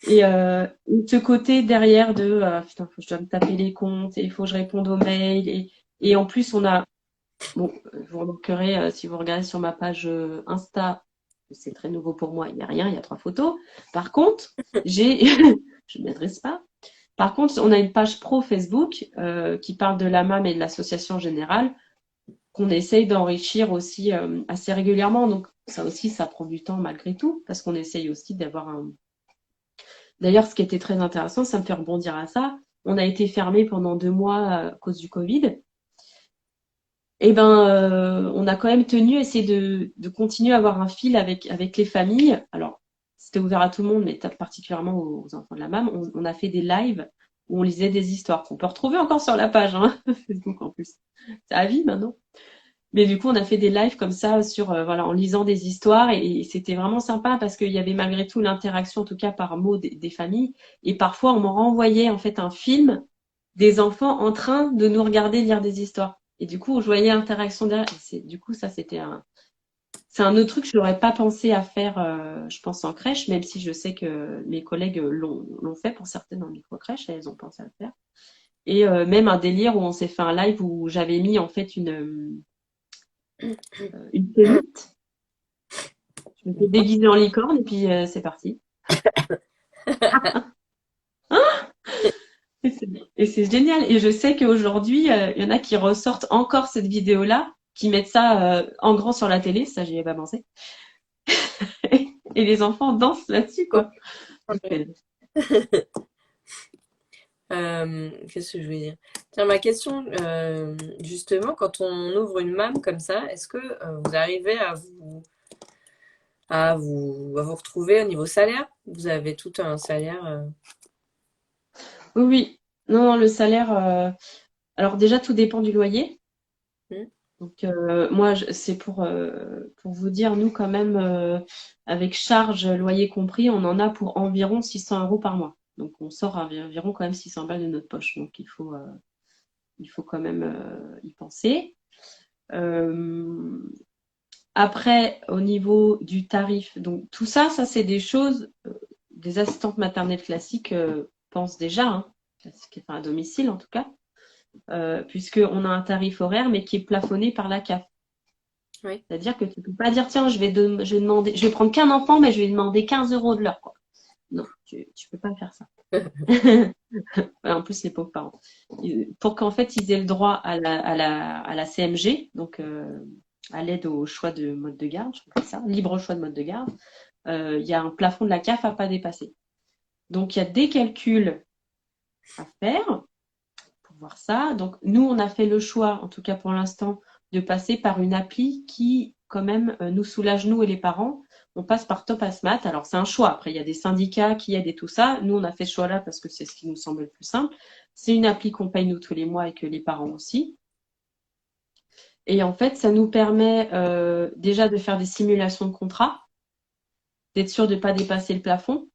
Et ce côté derrière de putain, faut que je dois me taper les comptes et il faut que je réponde aux mails. Et en plus, bon, vous remarquerez si vous regardez sur ma page Insta, c'est très nouveau pour moi, il n'y a rien, il y a 3 photos. Par contre, je ne m'adresse pas. Par contre, on a une page pro Facebook qui parle de la MAM et de l'association générale qu'on essaye d'enrichir aussi assez régulièrement. Donc ça aussi, ça prend du temps malgré tout parce qu'on essaye aussi d'avoir un. D'ailleurs, ce qui était très intéressant, ça me fait rebondir à ça. On a été fermé pendant 2 mois à cause du Covid. Eh ben, on a quand même tenu à essayer de continuer à avoir un fil avec les familles. Alors, c'était ouvert à tout le monde, mais particulièrement aux enfants de la MAM. On a fait des lives où on lisait des histoires qu'on peut retrouver encore sur la page, hein, Facebook en plus. C'est à vie maintenant. Mais du coup, on a fait des lives comme ça sur, voilà, en lisant des histoires et c'était vraiment sympa parce qu'il y avait malgré tout l'interaction, en tout cas par mots des familles. Et parfois, on m'en renvoyait en fait un film des enfants en train de nous regarder lire des histoires. Et du coup, je voyais l'interaction derrière. Du coup, ça, c'est un autre truc que je n'aurais pas pensé à faire, je pense, en crèche, même si je sais que mes collègues l'ont fait pour certaines en micro-crèche, elles ont pensé à le faire. Et même un délire où on s'est fait un live où j'avais mis en fait une pénite. Je me suis déguisée en licorne et puis c'est parti. Et c'est génial. Et je sais qu'aujourd'hui, il y en a qui ressortent encore cette vidéo-là, qui mettent ça en grand sur la télé, ça j'y ai pas pensé. Et les enfants dansent là-dessus, quoi. Qu'est-ce que je veux dire? Tiens, ma question, justement, quand on ouvre une MAM comme ça, est-ce que vous arrivez à vous retrouver au niveau salaire? Vous avez tout un salaire. Oui, oui. Non, non, le salaire. Alors déjà, tout dépend du loyer. Hmm. Donc moi, c'est pour vous dire, nous quand même, avec charges, loyer compris, on en a pour environ 600 € par mois. Donc, on sort environ quand même 600 balles de notre poche. Donc, il faut quand même y penser. Euh, Après, au niveau du tarif, donc tout ça, c'est des choses, des assistantes maternelles classiques pensent déjà, hein, classiques, enfin, à domicile en tout cas, puisqu'on a un tarif horaire, mais qui est plafonné par la CAF. Oui. C'est-à-dire que tu ne peux pas dire, tiens, je vais prendre qu'un enfant, mais je vais demander 15 euros de l'heure, quoi. Non, tu ne peux pas faire ça. Ouais, en plus, les pauvres parents. Pour qu'en fait, ils aient le droit à la CMG, donc à l'aide au choix de mode de garde, je crois que c'est ça, libre choix de mode de garde, il y a un plafond de la CAF à pas dépasser. Donc, il y a des calculs à faire pour voir ça. Donc, nous, on a fait le choix, en tout cas pour l'instant, de passer par une appli qui, quand même, nous soulage, nous et les parents. On passe par Topasmat. Alors, c'est un choix. Après, il y a des syndicats qui aident et tout ça. Nous, on a fait ce choix-là parce que c'est ce qui nous semble le plus simple. C'est une appli qu'on paye nous tous les mois et que les parents aussi. Et en fait, ça nous permet déjà de faire des simulations de contrat, d'être sûr de ne pas dépasser le plafond.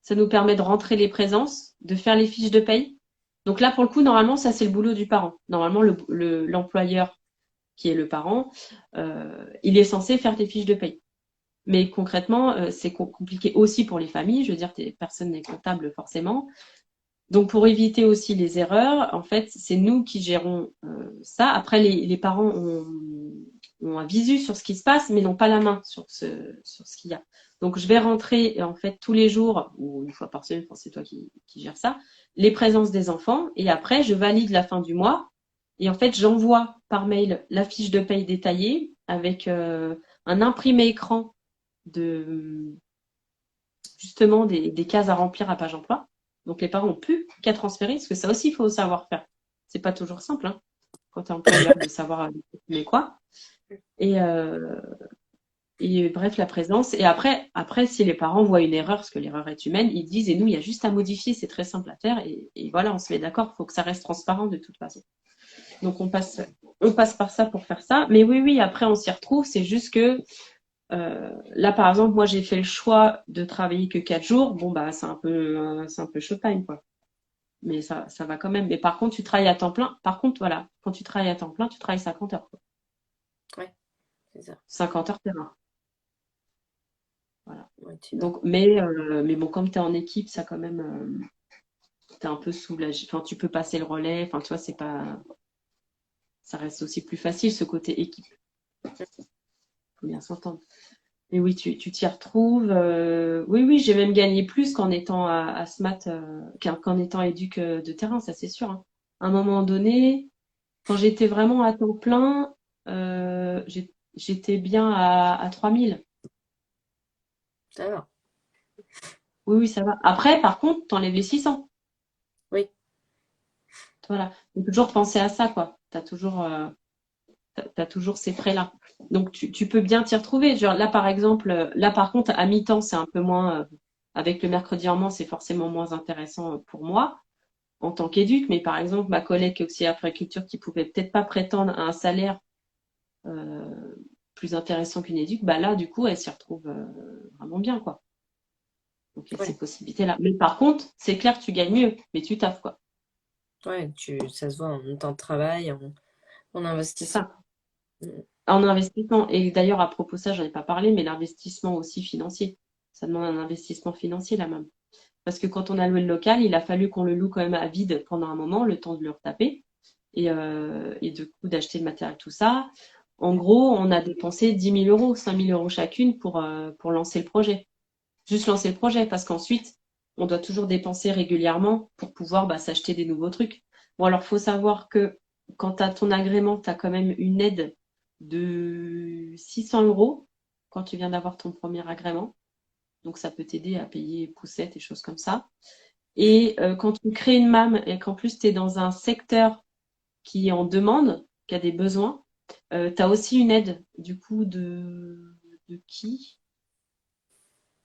Ça nous permet de rentrer les présences, de faire les fiches de paye. Donc là, pour le coup, normalement, ça, c'est le boulot du parent. Normalement, l'employeur, qui est le parent, il est censé faire tes fiches de paye. Mais concrètement, c'est compliqué aussi pour les familles. Je veux dire, personne n'est comptable forcément. Donc, pour éviter aussi les erreurs, en fait, c'est nous qui gérons ça. Après, les parents ont un visu sur ce qui se passe, mais n'ont pas la main sur ce qu'il y a. Donc, je vais rentrer, en fait, tous les jours, ou une fois par semaine, enfin, c'est toi qui gères ça, les présences des enfants. Et après, je valide la fin du mois. Et en fait, j'envoie par mail la fiche de paye détaillée avec un imprimé écran de justement des cases à remplir à page emploi. Donc les parents n'ont plus qu'à transférer, parce que ça aussi, il faut savoir faire. C'est pas toujours simple, hein, quand tu es employeur, de savoir mais quoi. Et, bref, la présence. Et après, si les parents voient une erreur, parce que l'erreur est humaine, ils disent, et nous, il y a juste à modifier, c'est très simple à faire. Et voilà, on se met d'accord, il faut que ça reste transparent de toute façon. Donc on passe par ça pour faire ça. Mais oui, après, on s'y retrouve. C'est juste que là, par exemple, moi, j'ai fait le choix de travailler que 4 jours. Bon, bah, c'est un peu showtime, quoi. Mais ça va quand même. Mais par contre, tu travailles à temps plein. Par contre, voilà, quand tu travailles à temps plein, tu travailles 50 heures, quoi. Ouais, c'est ça. 50 heures, c'est rare. Voilà. Ouais, tu vas. Donc, mais bon, comme tu es en équipe, ça quand même, t'es un peu soulagé. Enfin, tu peux passer le relais. Enfin, tu vois, c'est pas, ça reste aussi plus facile, ce côté équipe. Faut bien s'entendre. Mais oui, tu t'y retrouves. Oui, j'ai même gagné plus qu'en étant à SMAT, qu'en étant éduc de terrain, ça c'est sûr, hein. À un moment donné, quand j'étais vraiment à temps plein, j'étais bien à 3000. Ça va. Oui, ça va. Après, par contre, t'enlèves les 600. Oui. Voilà. Faut toujours penser à ça, quoi. T'as toujours ces frais-là. Donc, tu peux bien t'y retrouver. Genre, là, par exemple, là, par contre, à mi-temps, c'est un peu moins, avec le mercredi en moins, c'est forcément moins intéressant pour moi en tant qu'éduc. Mais par exemple, ma collègue auxiliaire agriculture qui pouvait peut-être pas prétendre à un salaire euh, plus intéressant qu'une éduc, bah là, du coup, elle s'y retrouve vraiment bien, quoi. Donc, il y a Ouais. ces possibilités-là. Mais par contre, c'est clair que tu gagnes mieux, mais tu taffes, quoi. Ouais, ça se voit en temps de travail, en C'est investissement. ça. En investissement, et d'ailleurs, à propos de ça, j'en ai pas parlé, mais l'investissement aussi financier. Ça demande un investissement financier, là même. Parce que quand on a loué le local, il a fallu qu'on le loue quand même à vide pendant un moment, le temps de le retaper, et du coup d'acheter le matériel, tout ça. En gros, on a dépensé 10 000 euros, 5 000 euros chacune pour lancer le projet. Juste lancer le projet, parce qu'ensuite, on doit toujours dépenser régulièrement pour pouvoir s'acheter des nouveaux trucs. Bon, alors, faut savoir que quand tu as ton agrément, tu as quand même une aide de 600 euros quand tu viens d'avoir ton premier agrément. Donc, ça peut t'aider à payer poussettes et choses comme ça. Et quand tu crées une MAM et qu'en plus, tu es dans un secteur qui est en demande, qui a des besoins, tu as aussi une aide, du coup, de qui?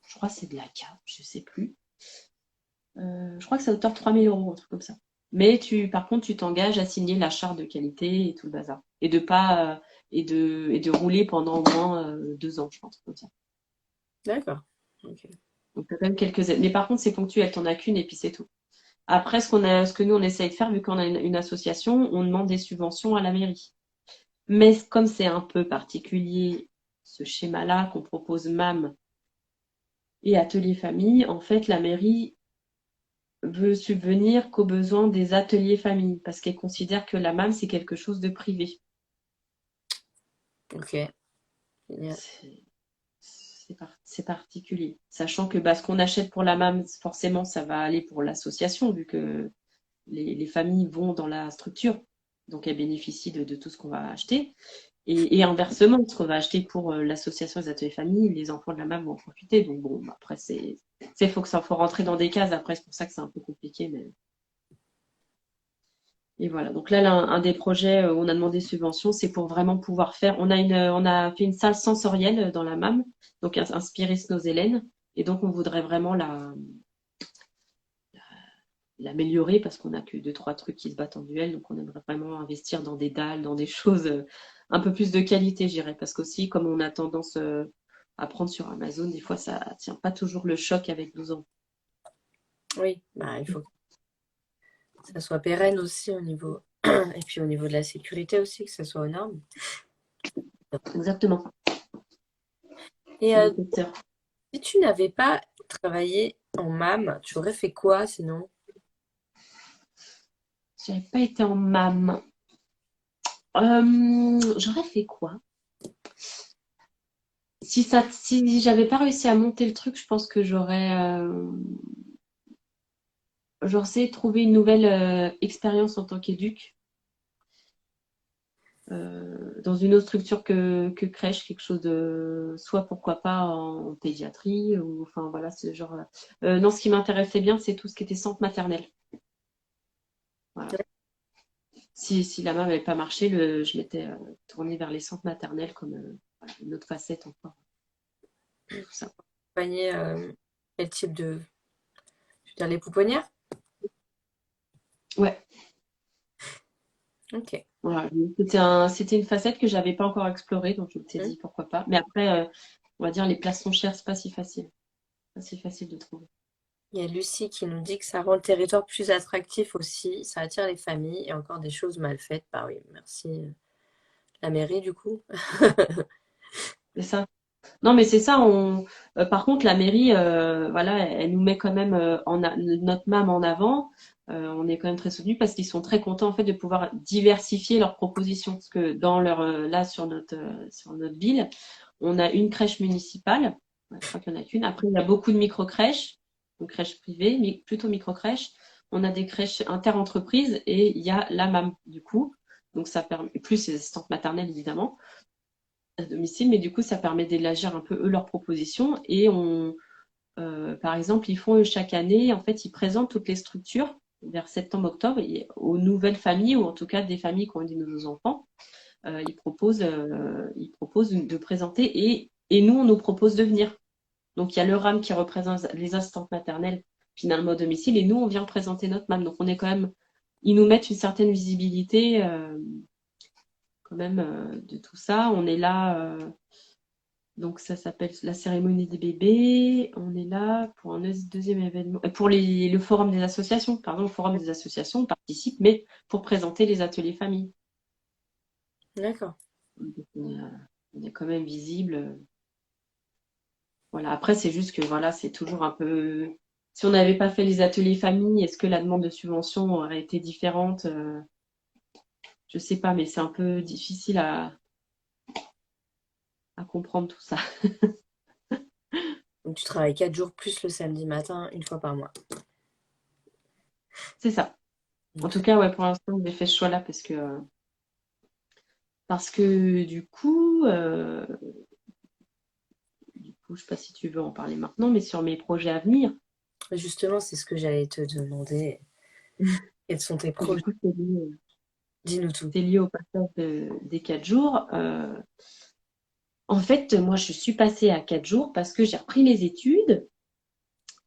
Je crois que c'est de la CAF, je sais plus. Je crois que c'est à hauteur de 3 000 euros, un truc comme ça. Mais par contre, tu t'engages à signer la charte de qualité et tout le bazar. Et de pas, et de rouler pendant au moins 2 ans, je pense, comme ça. D'accord. Ok. Donc, tu as quand même quelques aides. Mais par contre, c'est ponctuel, t'en as qu'une et puis c'est tout. Après, ce que nous, on essaye de faire, vu qu'on a une association, on demande des subventions à la mairie. Mais comme c'est un peu particulier, ce schéma-là qu'on propose MAM et Atelier Famille, en fait, la mairie veut subvenir qu'aux besoins des ateliers famille, parce qu'elle considère que la MAM, c'est quelque chose de privé. Ok, génial. C'est c'est particulier. Sachant que bah, ce qu'on achète pour la MAM, forcément, ça va aller pour l'association, vu que les familles vont dans la structure. Donc, elles bénéficient de tout ce qu'on va acheter. Et inversement, ce qu'on va acheter pour l'association des ateliers familles, les enfants de la MAM vont en profiter. Donc, bon, bah, après, faut rentrer dans des cases. Après, c'est pour ça que c'est un peu compliqué. Mais... Et voilà. Donc là, un des projets où on a demandé subvention, c'est pour vraiment pouvoir faire. On a fait une salle sensorielle dans la MAM, donc inspirée Snozelen. Et donc, on voudrait vraiment l'améliorer parce qu'on n'a que deux, trois trucs qui se battent en duel. Donc, on aimerait vraiment investir dans des dalles, dans des choses un peu plus de qualité, je dirais. Parce qu'aussi, comme on a tendance à prendre sur Amazon, des fois, ça tient pas toujours le choc avec 12 ans. Oui, bah, il faut que ça soit pérenne aussi au niveau. Et puis au niveau de la sécurité aussi, que ça soit aux normes. Exactement. Et C'est l'épaisseur. si tu n'avais pas travaillé en MAM, tu aurais fait quoi sinon? J'avais pas été en MAM. J'aurais fait quoi? Si j'avais pas réussi à monter le truc, je pense que j'aurais essayé de trouver une nouvelle expérience en tant qu'éduc dans une autre structure que crèche, quelque chose de soit pourquoi pas en pédiatrie ou enfin voilà, ce genre. Non, ce qui m'intéressait bien, c'est tout ce qui était centre maternel. Voilà. Si la MAM n'avait pas marché, je m'étais tournée vers les centres maternels comme voilà, une autre facette encore. Tout ça. Accompagner quel type de. Je veux dire les pouponnières? Ouais. Ok. Voilà, c'était une facette que j'avais pas encore explorée, donc je me suis Hmm. dit pourquoi pas. Mais après, on va dire les places sont chères, c'est pas si facile. Pas si facile de trouver. Il y a Lucie qui nous dit que ça rend le territoire plus attractif aussi, ça attire les familles et encore des choses mal faites. Bah oui, merci la mairie du coup. C'est ça. Non, mais c'est ça. Par contre, la mairie, voilà, elle nous met quand même notre MAM en avant. On est quand même très soutenu parce qu'ils sont très contents en fait de pouvoir diversifier leurs propositions. Parce que dans là sur notre ville, on a une crèche municipale. Ouais, je crois qu'il y en a qu'une. Après, il y a beaucoup de micro-crèches, donc crèches privées, mais plutôt micro-crèches. On a des crèches inter-entreprises et il y a la MAM du coup. Donc ça permet plus les assistantes maternelles évidemment à domicile, mais du coup, ça permet d'élargir un peu eux leurs propositions. Et par exemple, ils font chaque année, en fait, ils présentent toutes les structures vers septembre-octobre aux nouvelles familles, ou en tout cas des familles qui ont des nouveaux enfants. Ils proposent de présenter et nous, on nous propose de venir. Donc, il y a le RAM qui représente les assistantes maternelles finalement au domicile et nous, on vient présenter notre MAM. Donc, on est quand même, ils nous mettent une certaine visibilité quand même de tout ça. On est là. Donc ça s'appelle la cérémonie des bébés. On est là pour un deuxième événement. Pour le forum des associations, pardon, le forum des associations, on participe, mais pour présenter les ateliers famille. D'accord. Donc, on est quand même visible. Voilà. Après, c'est juste que voilà, c'est toujours un peu. Si on n'avait pas fait les ateliers famille, est-ce que la demande de subvention aurait été différente? Je sais pas, mais c'est un peu difficile à comprendre tout ça. Donc tu travailles 4 jours plus le samedi matin, une fois par mois. C'est ça. En tout Ok. cas, ouais, pour l'instant, j'ai fait ce choix-là parce que du coup, je sais pas si tu veux en parler maintenant, mais sur mes projets à venir, Justement, c'est ce que j'allais te demander. Quels sont tes du projets? coup, Dis-nous tout. c'est lié au passage des 4 jours. En fait, moi, je suis passée à 4 jours parce que j'ai repris mes études.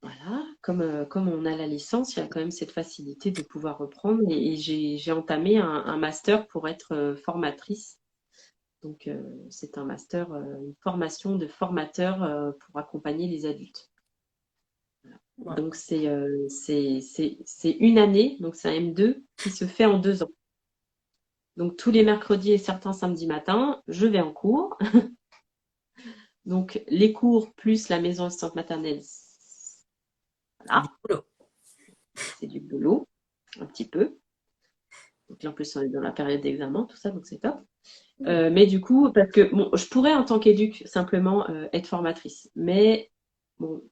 Voilà, comme on a la licence, il y a quand même cette facilité de pouvoir reprendre et j'ai entamé un master pour être formatrice. Donc, c'est un master, une formation de formateur pour accompagner les adultes. Ouais. Donc, c'est une année, donc c'est un M2 qui se fait en 2 ans. Donc, tous les mercredis et certains samedis matins, je vais en cours. Donc, les cours plus la maison assistante maternelle, C'est du voilà, boulot. c'est du boulot, un petit peu. Donc là, en plus, on est dans la période d'examen, tout ça, donc c'est top. Mais du coup, parce que bon, je pourrais en tant qu'éduc simplement être formatrice. Mais bon,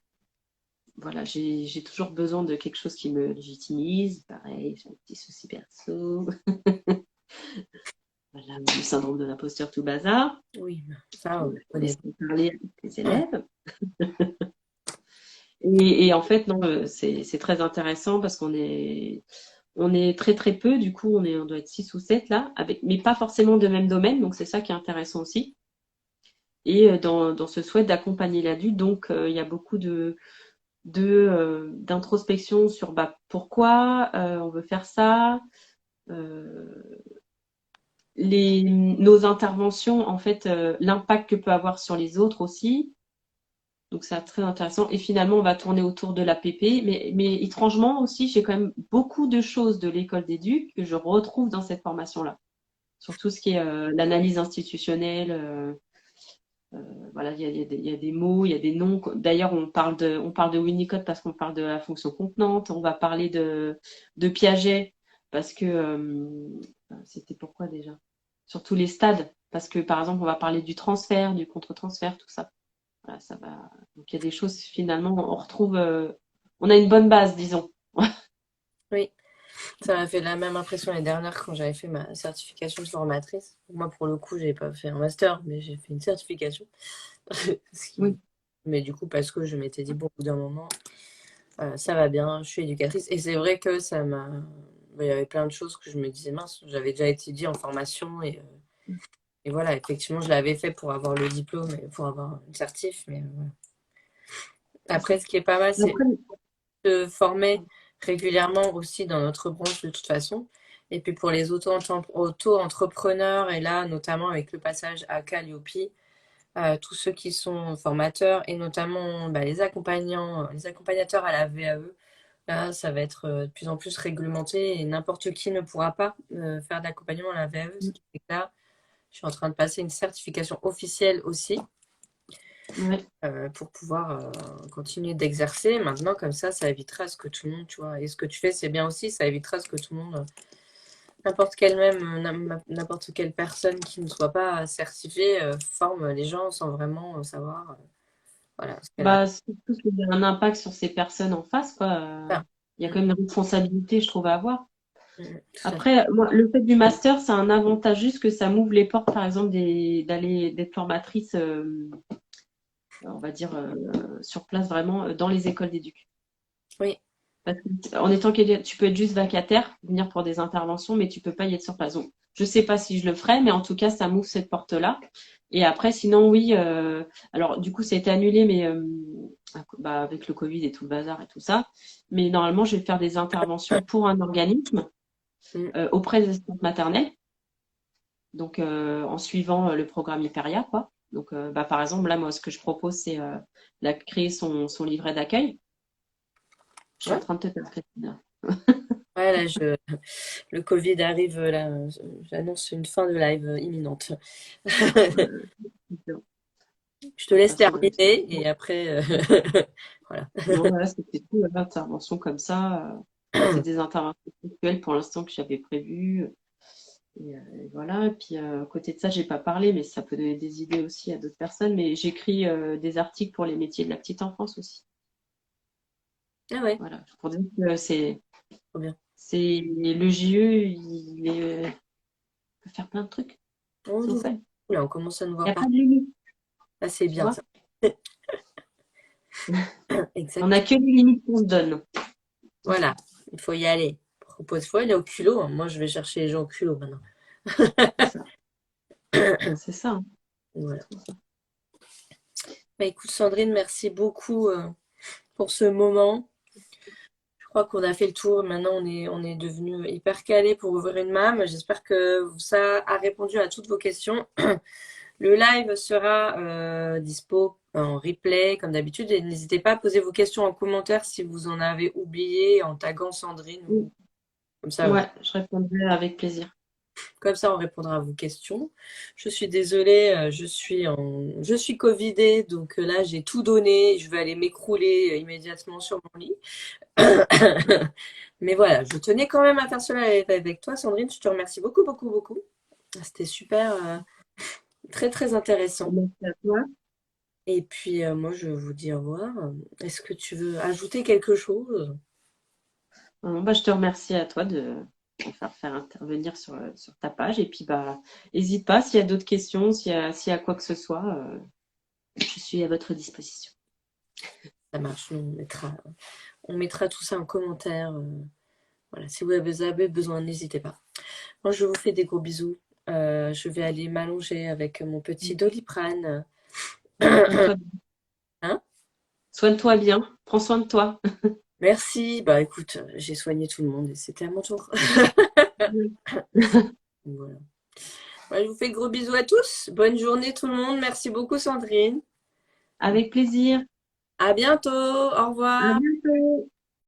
voilà, j'ai toujours besoin de quelque chose qui me légitimise. Pareil, j'ai un petit souci perso. Voilà, le syndrome de l'imposteur, tout bazar. Oui, ça, Je on connaît. laisse parler avec les élèves. Et en fait, non, c'est très intéressant parce on est très très peu, du coup, on doit être 6 ou 7 là, mais pas forcément de même domaine, donc c'est ça qui est intéressant aussi. Et dans ce souhait d'accompagner l'adulte, donc il y a beaucoup d'introspection sur pourquoi on veut faire ça, euh, nos interventions, en fait, l'impact que peut avoir sur les autres aussi. Donc c'est très intéressant. Et finalement, on va tourner autour de l'APP. Mais étrangement aussi, j'ai quand même beaucoup de choses de l'école d'éduc que je retrouve dans cette formation-là. Sur tout ce qui est l'analyse institutionnelle. Voilà, il y a des mots, il y a des noms. D'ailleurs, on parle de Winnicott parce qu'on parle de la fonction contenante. On va parler de Piaget parce que c'était pourquoi déjà? Sur tous les stades. Parce que par exemple, on va parler du transfert, du contre-transfert, tout ça. Voilà, ça va. Donc il y a des choses finalement, on retrouve, on a une bonne base, disons. Oui, ça m'a fait la même impression l'année dernière quand j'avais fait ma certification de formatrice. Moi, pour le coup, j'ai pas fait un master, mais j'ai fait une certification. Oui. Mais du coup, parce que je m'étais dit, bon, au bout d'un moment, ça va bien, je suis éducatrice. Et c'est vrai que ça m'a. Il y avait plein de choses que je me disais, mince, j'avais déjà étudié en formation et voilà, effectivement, je l'avais fait pour avoir le diplôme et pour avoir une certif. Mais voilà. C'est ça. Après, ce qui est pas mal, c'est Après, de former régulièrement aussi dans notre branche de toute façon. Et puis pour les auto-entrepreneurs, et là, notamment avec le passage à Calliope, tous ceux qui sont formateurs et notamment les accompagnants, les accompagnateurs à la VAE, là, ça va être de plus en plus réglementé et n'importe qui ne pourra pas faire d'accompagnement à la VAE. Ce qui fait que là, je suis en train de passer une certification officielle aussi ouais. pour pouvoir continuer d'exercer. Maintenant, comme ça évitera à ce que tout le monde, tu vois, et ce que tu fais, c'est bien aussi, ça évitera à ce que tout le monde, n'importe quelle personne qui ne soit pas certifiée, forme les gens sans vraiment savoir, voilà, ce qu'elle a. Surtout qu'il y a un impact sur ces personnes en face, quoi. Ah, Il y a mm, quand même une responsabilité, je trouve, à avoir. tout à fait. Après, moi, le fait du master, c'est un avantage juste que ça m'ouvre les portes, par exemple, d'être formatrice, on va dire, sur place, vraiment, dans les écoles d'éduc. Oui, Parce qu'en étant qu'élève, tu peux être juste vacataire, venir pour des interventions, mais tu peux pas y être sur place. Donc, je sais pas si je le ferai, mais en tout cas, ça m'ouvre cette porte-là. Et après, sinon, oui. Alors, du coup, ça a été annulé, mais avec le Covid et tout le bazar et tout ça. Mais normalement, je vais faire des interventions pour un organisme mm, auprès des assistantes maternelles. Donc, en suivant le programme Hyperia, quoi. Donc, par exemple, là, moi, ce que je propose, c'est créer son livret d'accueil. Je suis en ouais. train de te faire Christina. Ouais, là, le Covid arrive, là, j'annonce une fin de live imminente. Je te laisse Façon d'investir. terminer et après, voilà. Non, voilà, c'était tout, intervention comme ça. C'est des interventions ponctuelles pour l'instant que j'avais prévues. Et voilà. Et puis, à côté de ça, j'ai pas parlé, mais ça peut donner des idées aussi à d'autres personnes. Mais j'écris des articles pour les métiers de la petite enfance aussi. Ah ouais, Voilà. Pour dire que trop bien. le JE, peut faire plein de trucs, Oh, si on fait. là, on commence à nous Il n'y voir a pas partout. de limite, Là, c'est tu bien vois. ça. On n'a Exact. que les limites qu'on se donne. Voilà, il faut y aller. Propose, il faut aller au culot, hein. Moi, je vais chercher les gens au culot maintenant. C'est ça. C'est ça, hein. C'est Voilà. trop ça. Écoute, Sandrine, merci beaucoup pour ce moment. Je crois qu'on a fait le tour. Maintenant, on est devenu hyper calé pour ouvrir une MAM. J'espère que ça a répondu à toutes vos questions. Le live sera dispo en replay, comme d'habitude. Et n'hésitez pas à poser vos questions en commentaire si vous en avez oublié en taguant Sandrine. Mm. Comme ça, Ouais, je répondrai avec plaisir. Comme ça, on répondra à vos questions. Je suis désolée, je suis covidée, donc là, j'ai tout donné. Je vais aller m'écrouler immédiatement sur mon lit. Mais voilà, je tenais quand même à faire cela avec toi, Sandrine. Je te remercie beaucoup, beaucoup, beaucoup. C'était super, très, très intéressant. Merci à toi. Et puis, moi, je vous dis au revoir. Est-ce que tu veux ajouter quelque chose? Bah, je te remercie à toi de me faire intervenir sur ta page. Et puis, bah, n'hésite pas s'il y a d'autres questions, s'il y a quoi que ce soit, je suis à votre disposition. Ça marche, on mettra tout ça en commentaire. Voilà, si vous avez besoin, n'hésitez pas. Moi, je vous fais des gros bisous. Je vais aller m'allonger avec mon petit Doliprane. Soigne-toi, Hein? soigne-toi bien. Prends soin de toi. Merci. Bah écoute, j'ai soigné tout le monde et c'était à mon tour. Voilà. Ouais, je vous fais gros bisous à tous. Bonne journée tout le monde. Merci beaucoup Sandrine. Avec plaisir. À bientôt. Au À revoir. bientôt.